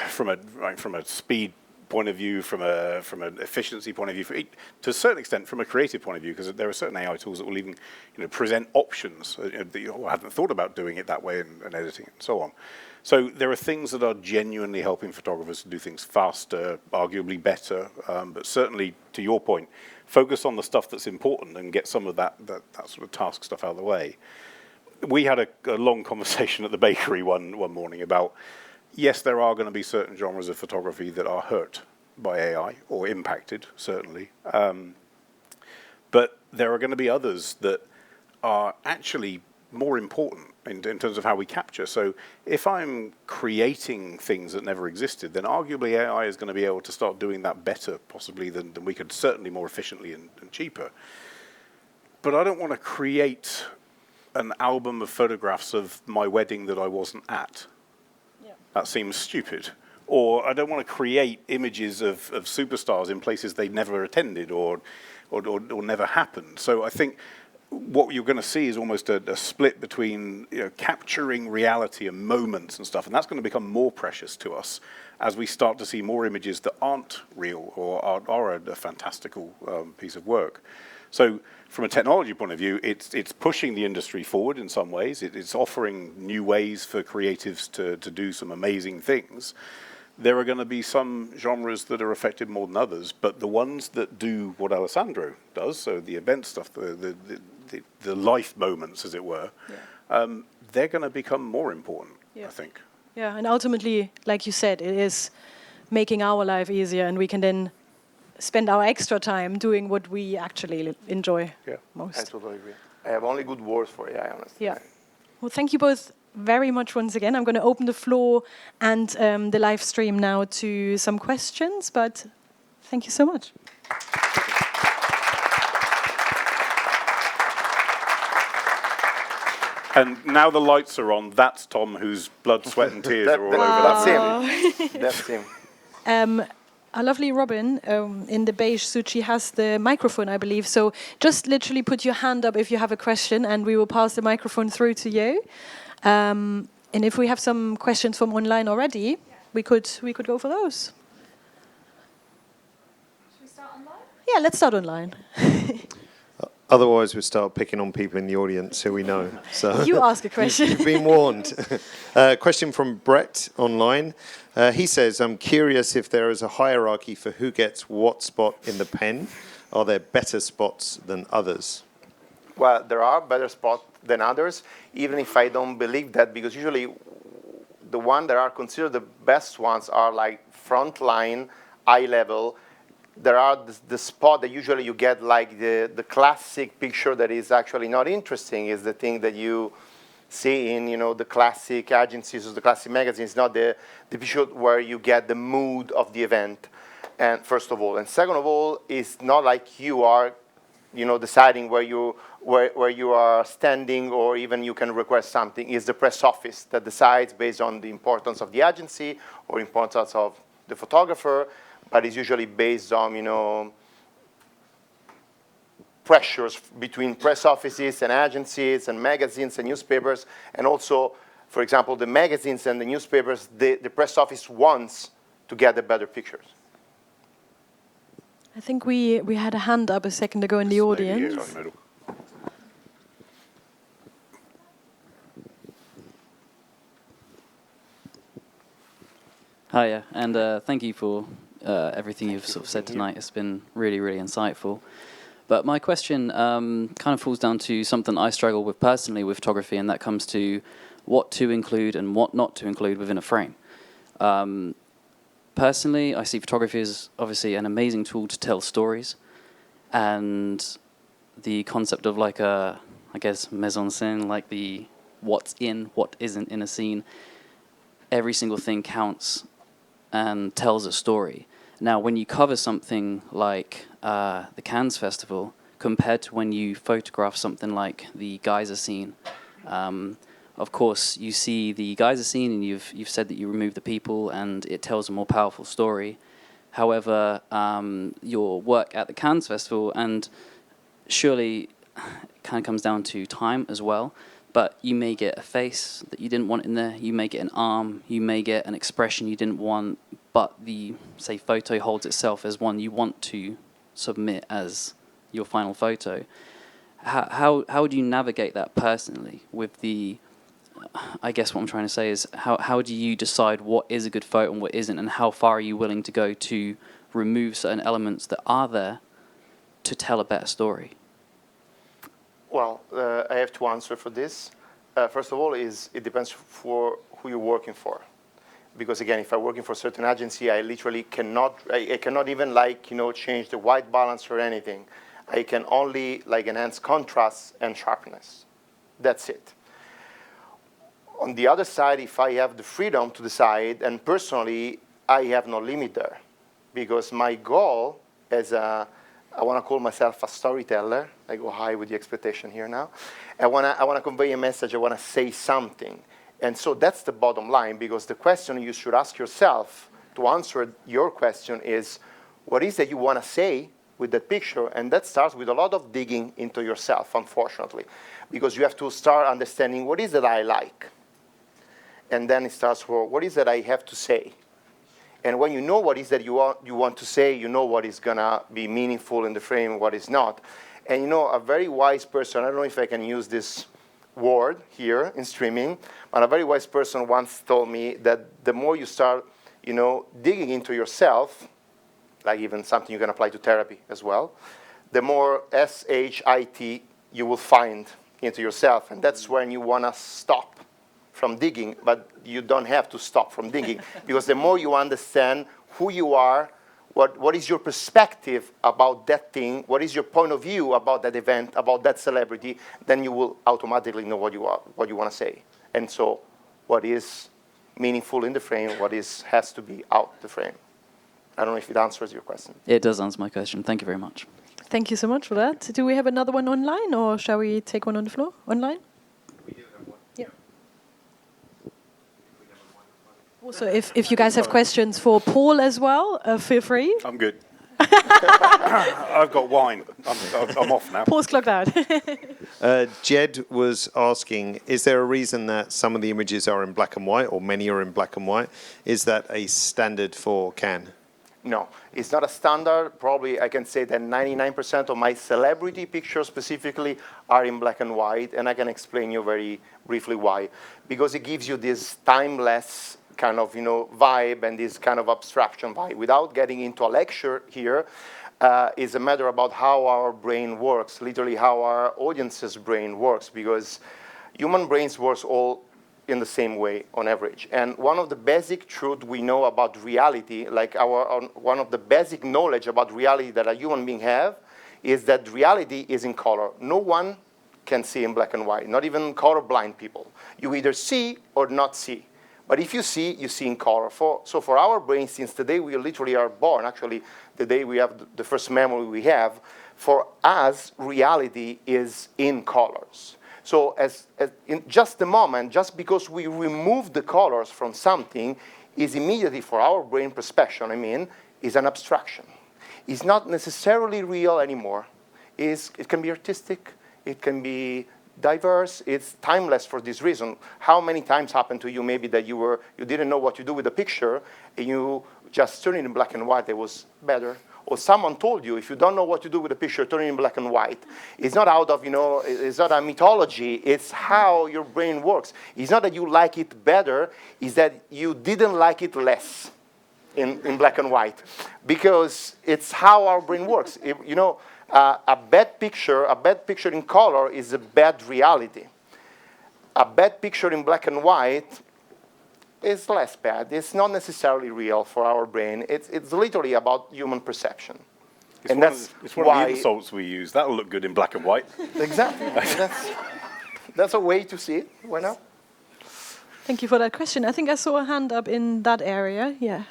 from a speed point of view, from an efficiency point of view, to a certain extent from a creative point of view, because there are certain AI tools that will even, you know, present options that you hadn't thought about doing it that way and editing it and so on. So there are things that are genuinely helping photographers to do things faster, arguably better, but certainly, to your point, focus on the stuff that's important and get some of that sort of task stuff out of the way. We had a long conversation at the bakery one morning about, yes, there are going to be certain genres of photography that are hurt by AI, or impacted, certainly. But there are going to be others that are actually more important in terms of how we capture. So if I'm creating things that never existed, then arguably AI is going to be able to start doing that better, possibly, than we could, certainly more efficiently and cheaper. But I don't want to create an album of photographs of my wedding that I wasn't at. Yeah. That seems stupid. Or I don't want to create images of superstars in places they never attended or never happened. So I think what you're going to see is almost a split between, you know, capturing reality and moments and stuff, and that's going to become more precious to us as we start to see more images that aren't real or are a fantastical piece of work. So from a technology point of view, it's pushing the industry forward in some ways. It's offering new ways for creatives to do some amazing things. There are going to be some genres that are affected more than others, but the ones that do what Alessandro does, so the event stuff, the life moments, as it were, they're going to become more important, I think. Yeah, and ultimately, like you said, it is making our life easier, and we can then spend our extra time doing what we actually enjoy most. I totally agree. I have only good words for AI, honestly. Yeah. Well, thank you both very much once again. I'm going to open the floor and the live stream now to some questions, but thank you so much. And now the lights are on, that's Tom, whose blood, sweat and tears are all over that. That's him. That's him. Our lovely Robin in the beige suit, she has the microphone, I believe. So just literally put your hand up if you have a question, and we will pass the microphone through to you. And if we have some questions from online already, we could go for those. Should we start online? Yeah, let's start online. Otherwise, we start picking on people in the audience who we know. So You ask a question. You've been warned. Question from Brett online. He says, I'm curious if there is a hierarchy for who gets what spot in the pen. Are there better spots than others? Well, there are better spots than others, even if I don't believe that, because usually the ones that are considered the best ones are like front line, eye level. There are the spot that usually you get like the classic picture that is actually not interesting, is the thing that you see in the classic agencies or the classic magazines, not the picture where you get the mood of the event. And first of all, and second of all, it's not like you are deciding where you are standing, or even you can request something. It's the press office that decides based on the importance of the agency or importance of the photographer, but it's usually based on pressures between press offices and agencies and magazines and newspapers. And also, for example, the magazines and the newspapers, the press office wants to get the better pictures. I think we had a hand up a second ago in the audience. Hiya, and thank you for everything you've sort of said tonight. It's been really, really insightful. But my question kind of falls down to something I struggle with personally with photography, and that comes to what to include and what not to include within a frame. Personally, I see photography as obviously an amazing tool to tell stories, and the concept of like a, I guess, mise en scène, like the what's in, what isn't in a scene. Every single thing counts and tells a story. Now, when you cover something like the Cannes Festival, compared to when you photograph something like the geyser scene, of course, you see the geyser scene, and you've said that you remove the people, and it tells a more powerful story. However, your work at the Cannes Festival, and surely it kind of comes down to time as well, but you may get a face that you didn't want in there, you may get an arm, you may get an expression you didn't want, but the, say, photo holds itself as one you want to submit as your final photo. How do you navigate that personally with the, I guess what I'm trying to say is, how do you decide what is a good photo and what isn't, and how far are you willing to go to remove certain elements that are there to tell a better story? Well, I have to answer for this. First of all, it depends for who you're working for. Because again, if I'm working for a certain agency, I literally cannot even change the white balance or anything. I can only enhance contrast and sharpness. That's it. On the other side, if I have the freedom to decide, and personally, I have no limit there. Because my goal I want to call myself a storyteller. I go high with the expectation here now. I want to convey a message. I want to say something. And so that's the bottom line, because the question you should ask yourself to answer your question is, what is that you want to say with that picture? And that starts with a lot of digging into yourself, unfortunately, because you have to start understanding what is it I like. And then it starts for what is it I have to say. And when you know what is that you want to say, you know what is going to be meaningful in the frame and what is not. And a very wise person, I don't know if I can use this word here in streaming, but a very wise person once told me that the more you start, digging into yourself, like even something you can apply to therapy as well, the more SHIT you will find into yourself. And that's when you want to stop from digging, but you don't have to stop from digging, because the more you understand who you are, what is your perspective about that thing, what is your point of view about that event, about that celebrity, then you will automatically know what you want to say. And so what is meaningful in the frame, what has to be out the frame. I don't know if it answers your question. It does answer my question. Thank you very much. Thank you so much for that. Do we have another one online, or shall we take one on the floor online? We do have one. Yeah. Also, if you guys have questions for Paul as well, feel free. I'm good. I've got wine. I'm off now. Paul's clocked out. Jed was asking, is there a reason that some of the images are in black and white, or many are in black and white? Is that a standard for Cannes? No, it's not a standard. Probably I can say that 99% of my celebrity pictures specifically are in black and white, and I can explain you very briefly why. Because it gives you this timeless kind of vibe and this kind of abstraction vibe. Without getting into a lecture here, is a matter about how our brain works, literally how our audience's brain works, because human brains works all in the same way on average. And one of the basic truths we know about reality, like one of the basic knowledge about reality that a human being have, is that reality is in color. No one can see in black and white, not even colorblind people. You either see or not see. But if you see, you see in color. So for our brains, since the day we literally are born, actually the day we have the first memory we have, for us, reality is in colors. So as in just the moment, just because we remove the colors from something, is immediately, for our brain perception, is an abstraction. It's not necessarily real anymore. It can be artistic, it can be diverse, it's timeless for this reason. How many times happened to you maybe that you didn't know what to do with a picture, and you just turn it in black and white, it was better? Or someone told you, if you don't know what to do with a picture, turn it in black and white. It's not out of, it's not a mythology. It's how your brain works. It's not that you like it better. It's that you didn't like it less in black and white. Because it's how our brain works. A bad picture in color is a bad reality. A bad picture in black and white is less bad. It's not necessarily real for our brain. It's literally about human perception. It's one of the insults we use. That'll look good in black and white. Exactly. That's a way to see it. Why not? Thank you for that question. I think I saw a hand up in that area. Yeah.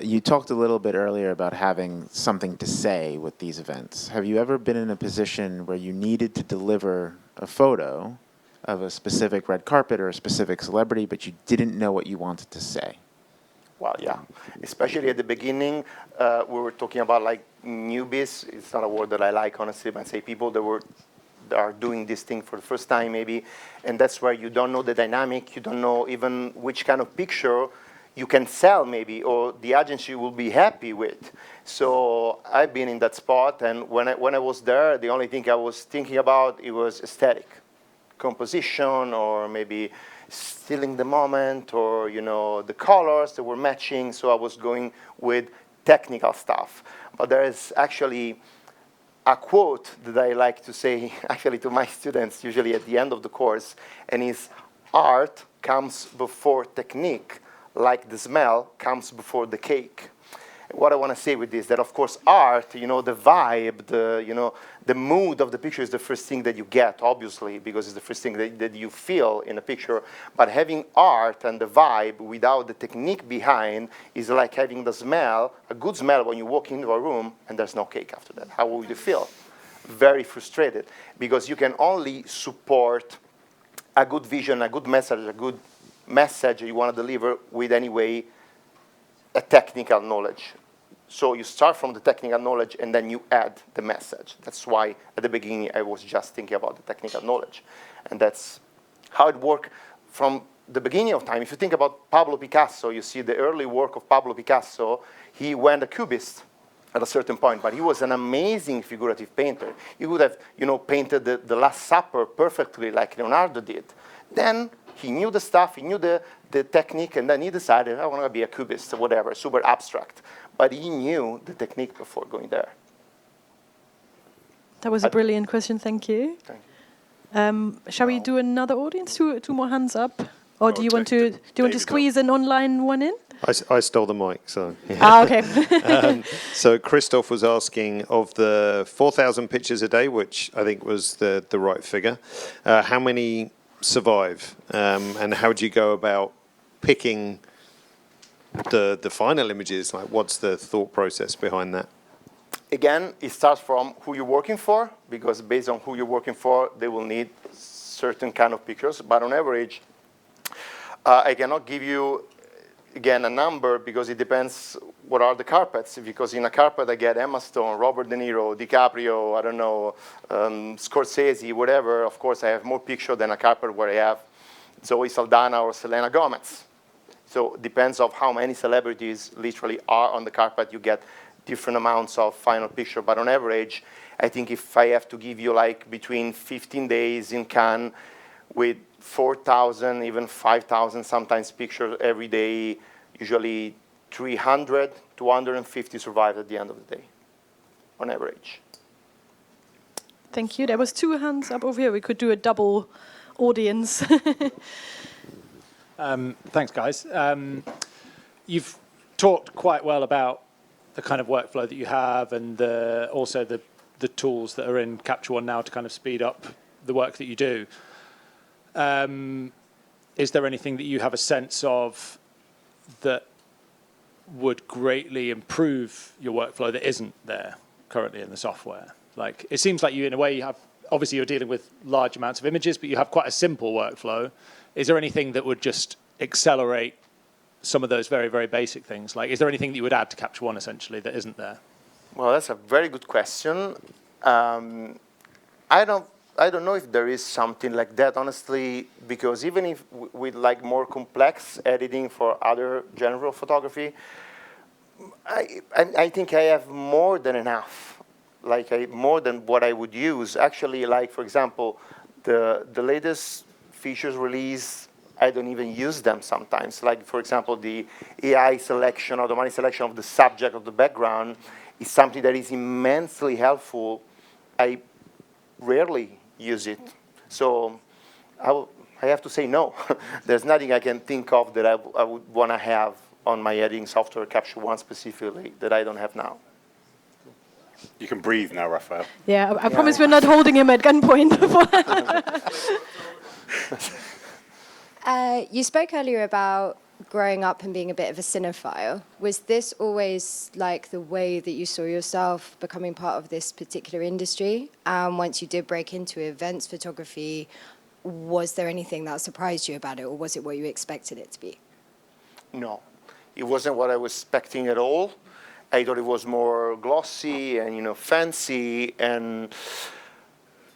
You talked a little bit earlier about having something to say with these events. Have you ever been in a position where you needed to deliver a photo of a specific red carpet or a specific celebrity, but you didn't know what you wanted to say? Well, yeah. Especially at the beginning, we were talking about like newbies. It's not a word that I like, honestly, but say people that are doing this thing for the first time, maybe. And that's where you don't know the dynamic. You don't know even which kind of picture you can sell, maybe, or the agency will be happy with. So I've been in that spot, and when I was there, the only thing I was thinking about, it was aesthetic, composition, or maybe stealing the moment, or the colors that were matching. So I was going with technical stuff. But there is actually a quote that I like to say, actually, to my students, usually at the end of the course, and it's, art comes before technique, like the smell comes before the cake. What I want to say with this, that of course art, the vibe, the mood of the picture is the first thing that you get, obviously, because it's the first thing that you feel in a picture. But having art and the vibe without the technique behind is like having the smell, a good smell when you walk into a room and there's no cake after that. How would you feel? Very frustrated, because you can only support a good vision, a good message you want to deliver with, anyway, a technical knowledge. So you start from the technical knowledge and then you add the message. That's why at the beginning I was just thinking about the technical knowledge. And that's how it worked from the beginning of time. If you think about Pablo Picasso, you see the early work of Pablo Picasso, he went a cubist at a certain point, but he was an amazing figurative painter. He would have, painted the Last Supper perfectly like Leonardo did. Then he knew the stuff, he knew the technique, and then he decided, I want to be a cubist or whatever, super abstract. But he knew the technique before going there. That was a brilliant question, thank you. Thank you. Shall we do another audience? Two more hands up Or do you want to David's squeeze an online one in? I stole the mic, so. Yeah. Ah, okay. So Christoph was asking, of the 4,000 pictures a day, which I think was the right figure, how many survive? And how do you go about picking the final images? Like, what's the thought process behind that? Again, it starts from who you're working for, because based on who you're working for, they will need certain kind of pictures. But on average, I cannot give you, again, a number, because it depends what are the carpets. Because in a carpet, I get Emma Stone, Robert De Niro, DiCaprio, I don't know, Scorsese, whatever. Of course, I have more picture than a carpet where I have Zoe Saldana or Selena Gomez. So it depends on how many celebrities literally are on the carpet. You get different amounts of final picture. But on average, I think if I have to give you like between 15 days in Cannes with 4,000, even 5,000 sometimes pictures every day, usually 300, 250 survive at the end of the day, on average. Thank you. There was 2 hands up over here. We could do a double audience. Thanks, guys. You've talked quite well about the kind of workflow that you have, and also the tools that are in Capture One now to kind of speed up the work that you do. Is there anything that you have a sense of that would greatly improve your workflow that isn't there currently in the software? Like, it seems like you, in a way, you have, obviously you're dealing with large amounts of images, but you have quite a simple workflow. Is there anything that would just accelerate some of those very, very basic things? Like, is there anything that you would add to Capture One, essentially, that isn't there? Well, that's a very good question. I don't know if there is something like that, honestly, because even if with like more complex editing for other general photography, I think I have more than enough, like more than what I would use. Actually, like for example, the latest features release, I don't even use them sometimes. Like for example, the AI selection, automatic selection of the subject of the background is something that is immensely helpful. I rarely use it. So I have to say no. There's nothing I can think of that I would want to have on my editing software, Capture One specifically, that I don't have now. You can breathe now, Raphael. Yeah, I promise we're not holding him at gunpoint. You spoke earlier about growing up and being a bit of a cinephile. Was this always like the way that you saw yourself becoming part of this particular industry? Once you did break into events photography, was there anything that surprised you about it, or was it what you expected it to be? No, it wasn't what I was expecting at all. I thought it was more glossy and fancy, and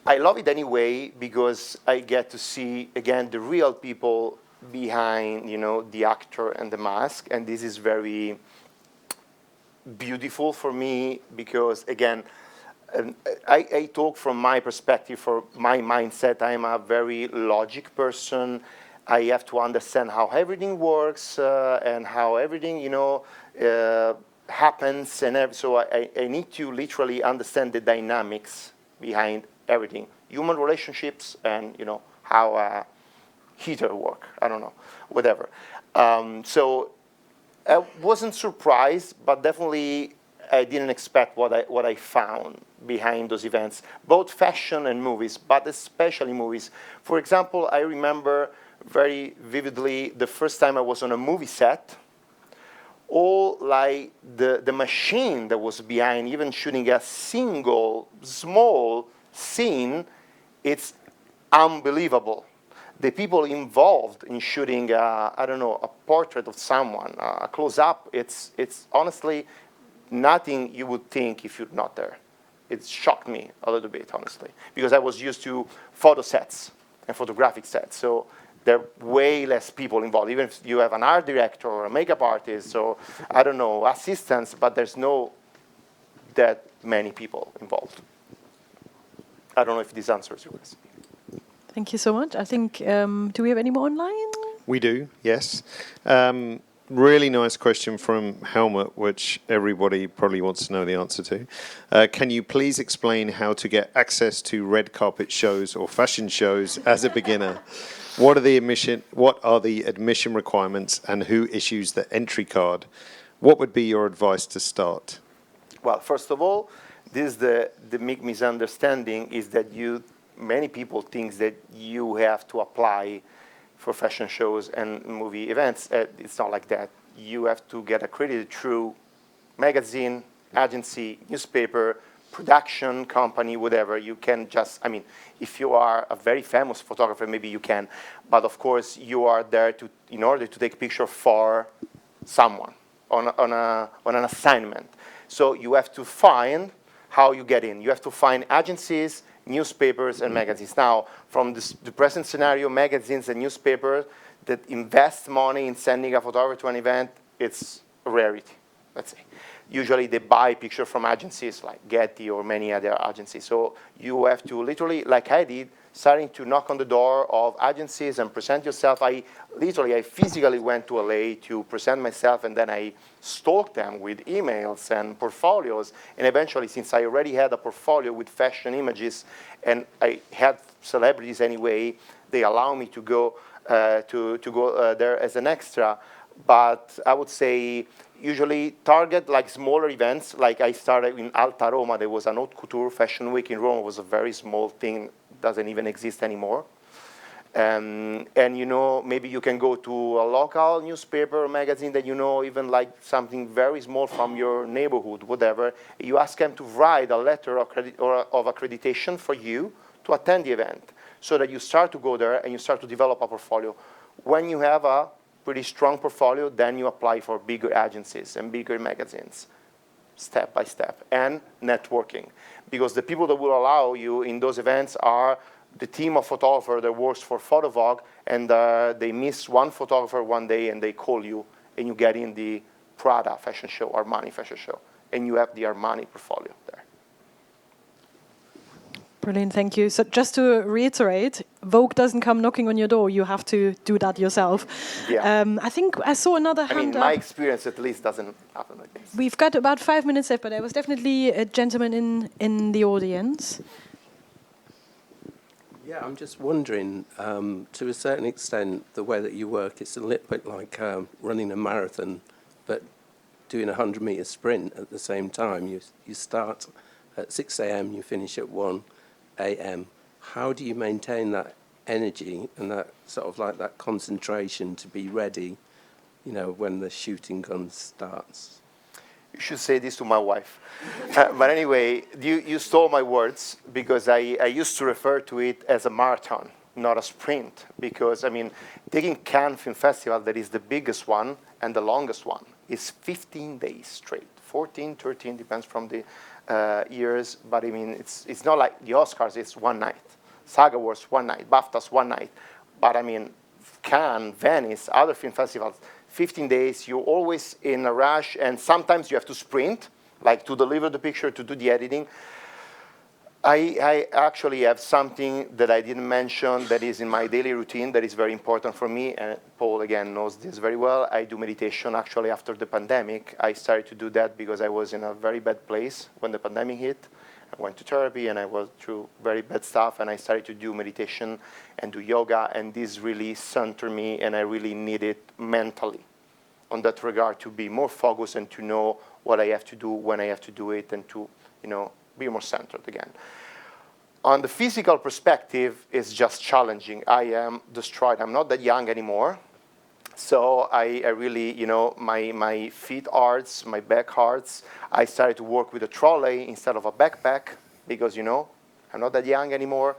I love it anyway because I get to see again the real people behind the actor and the mask, and this is very beautiful for me because again I talk from my perspective, for my mindset. I'm a very logic person. I have to understand how everything works and how everything happens, and so I need to literally understand the dynamics behind everything, human relationships, and how heater work. I don't know, whatever. So I wasn't surprised, but definitely I didn't expect what I found behind those events, both fashion and movies, but especially movies. For example, I remember very vividly the first time I was on a movie set. All like the machine that was behind even shooting a single small scene, it's unbelievable. The people involved in shooting, I don't know, a portrait of someone, a close-up, it's honestly nothing you would think if you're not there. It shocked me a little bit, honestly, because I was used to photo sets and photographic sets. So there are way less people involved, even if you have an art director or a makeup artist or, I don't know, assistants, but there's no that many people involved. I don't know if this answers your question. Thank you so much. I think, do we have any more online? We do, yes. really nice question from Helmut, which everybody probably wants to know the answer to. Can you please explain how to get access to red carpet shows or fashion shows as a beginner? What are the admission requirements, and who issues the entry card? What would be your advice to start? Well, first of all, this is the big misunderstanding is that many people think that you have to apply for fashion shows and movie events. It's not like that. You have to get accredited through magazine, agency, newspaper, production company, whatever. You can just, I mean, if you are a very famous photographer, maybe you can. But of course, you are there in order to take a picture for someone on an assignment. So you have to find how you get in. You have to find agencies, newspapers, and magazines. Now, from the present scenario, magazines and newspapers that invest money in sending a photographer to an event, it's a rarity, let's say. Usually they buy pictures from agencies like Getty or many other agencies. So you have to literally, like I did, starting to knock on the door of agencies and present yourself. I physically went to LA to present myself, and then I stalked them with emails and portfolios. And eventually, since I already had a portfolio with fashion images, and I had celebrities anyway, they allow me to go there as an extra. But I would say usually target like smaller events. Like I started in Alta Roma. There was an haute couture fashion week in Rome. It was a very small thing. Doesn't even exist anymore. And you know, maybe you can go to a local newspaper or magazine that you know, even like something very small from your neighborhood, whatever. You ask them to write a letter of accreditation for you to attend the event, so that you start to go there and you start to develop a portfolio. When you have a pretty strong portfolio, then you apply for bigger agencies and bigger magazines, step by step, and networking. Because the people that will allow you in those events are the team of photographers that works for Photovog, and they miss one photographer one day and they call you, and you get in the Prada fashion show, Armani fashion show, and you have the Armani portfolio there. Brilliant, thank you. So just to reiterate, Vogue doesn't come knocking on your door. You have to do that yourself. Yeah. I think I saw another hand up. My experience at least doesn't happen like this. We've got about 5 minutes left, but there was definitely a gentleman in the audience. Yeah, I'm just wondering, to a certain extent, the way that you work, it's a little bit like running a marathon, but doing a 100-meter sprint at the same time. You start at 6 a.m., you finish at 1 a.m. How do you maintain that energy and that sort of like that concentration to be ready, you know, when the shooting gun starts? You should say this to my wife. But anyway, you stole my words, because I used to refer to it as a marathon, not a sprint. Because, I mean, taking Cannes Film Festival, that is the biggest one and the longest one, is 15 days straight. 14, 13, depends from the years. But, I mean, it's not like the Oscars, it's one night. SAG Awards, one night. BAFTAs, one night. But, I mean, Cannes, Venice, other film festivals, 15 days, you're always in a rush, and sometimes you have to sprint, like to deliver the picture, to do the editing. I actually have something that I didn't mention that is in my daily routine that is very important for me, and Paul, again, knows this very well. I do meditation. Actually, after the pandemic, I started to do that because I was in a very bad place when the pandemic hit. I went to therapy, and I was through very bad stuff, and I started to do meditation and do yoga, and this really centered me, and I really need it mentally on that regard to be more focused and to know what I have to do, when I have to do it, and to, you know, be more centered again. On the physical perspective, it's just challenging. I am destroyed. I'm not that young anymore. So I really, you know, my feet hurts, my back hurts. I started to work with a trolley instead of a backpack because, you know, I'm not that young anymore.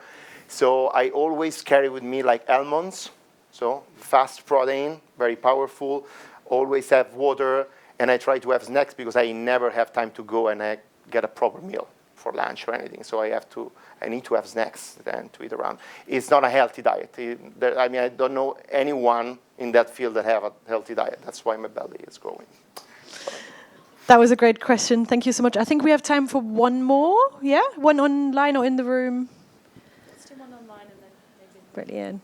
So I always carry with me like almonds, so fast protein, very powerful. Always have water, and I try to have snacks because I never have time to go and I get a proper meal for lunch or anything. So I need to have snacks then to eat around. It's not a healthy diet. I mean, I don't know anyone in that field that have a healthy diet. That's why my belly is growing. That was a great question. Thank you so much. I think we have time for one more. Yeah? One online or in the room? Let's do one online and then maybe. Brilliant.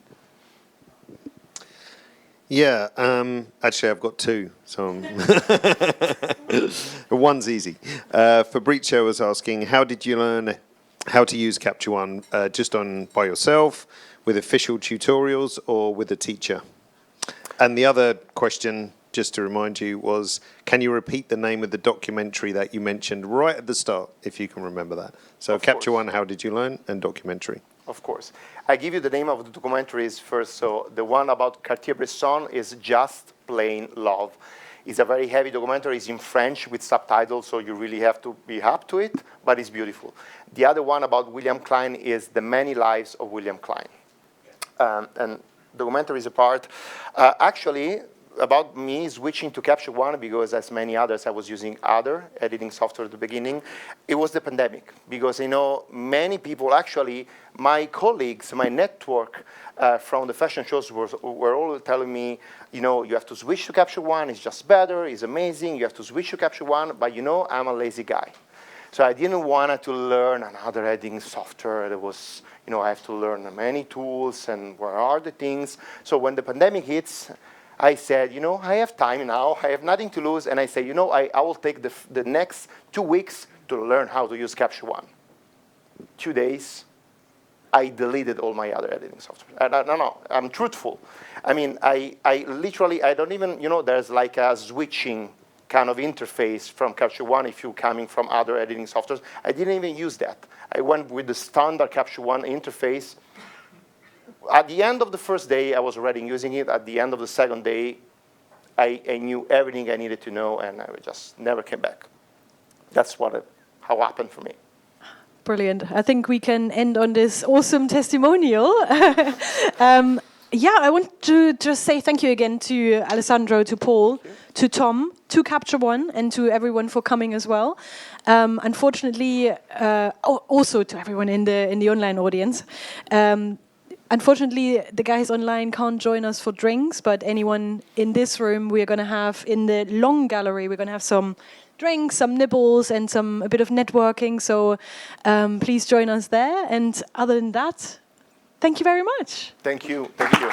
Yeah, actually, I've got two. So one's easy. Fabrizio was asking, how did you learn how to use Capture One? Just by yourself, with official tutorials, or with a teacher? And the other question, just to remind you, was, can you repeat the name of the documentary that you mentioned right at the start, if you can remember that? So Capture One, how did you learn, and documentary. Of course. I give you the name of the documentaries first. So the one about Cartier-Bresson is Just Plain Love. It's a very heavy documentary. It's in French with subtitles, so you really have to be up to it, but it's beautiful. The other one about William Klein is The Many Lives of William Klein. And documentaries apart, actually, about me switching to Capture One, because as many others, I was using other editing software at the beginning. It was the pandemic, because many people, actually, my colleagues, my network from the fashion shows were all telling me, you have to switch to Capture One, it's just better, it's amazing, you have to switch to Capture One, but I'm a lazy guy. So I didn't want to learn another editing software that was, I have to learn many tools and where are the things. So when the pandemic hits, I said, I have time now, I have nothing to lose, and I say, I will take the next 2 weeks to learn how to use Capture One. 2 days, I deleted all my other editing software. No, I'm truthful. I mean, I literally, I don't even, there's like a switching kind of interface from Capture One if you're coming from other editing softwares. I didn't even use that. I went with the standard Capture One interface. At the end of the first day, I was already using it. At the end of the second day, I knew everything I needed to know, and I just never came back. That's how it happened for me. Brilliant. I think we can end on this awesome testimonial. I want to just say thank you again to Alessandro, to Paul, to Tom, to Capture One, and to everyone for coming as well. Unfortunately, also to everyone in the online audience. Unfortunately, the guys online can't join us for drinks, but anyone in this room, we're going to have, in the long gallery, we're going to have some drinks, some nibbles, and a bit of networking. So please join us there. And other than that, thank you very much. Thank you. Thank you.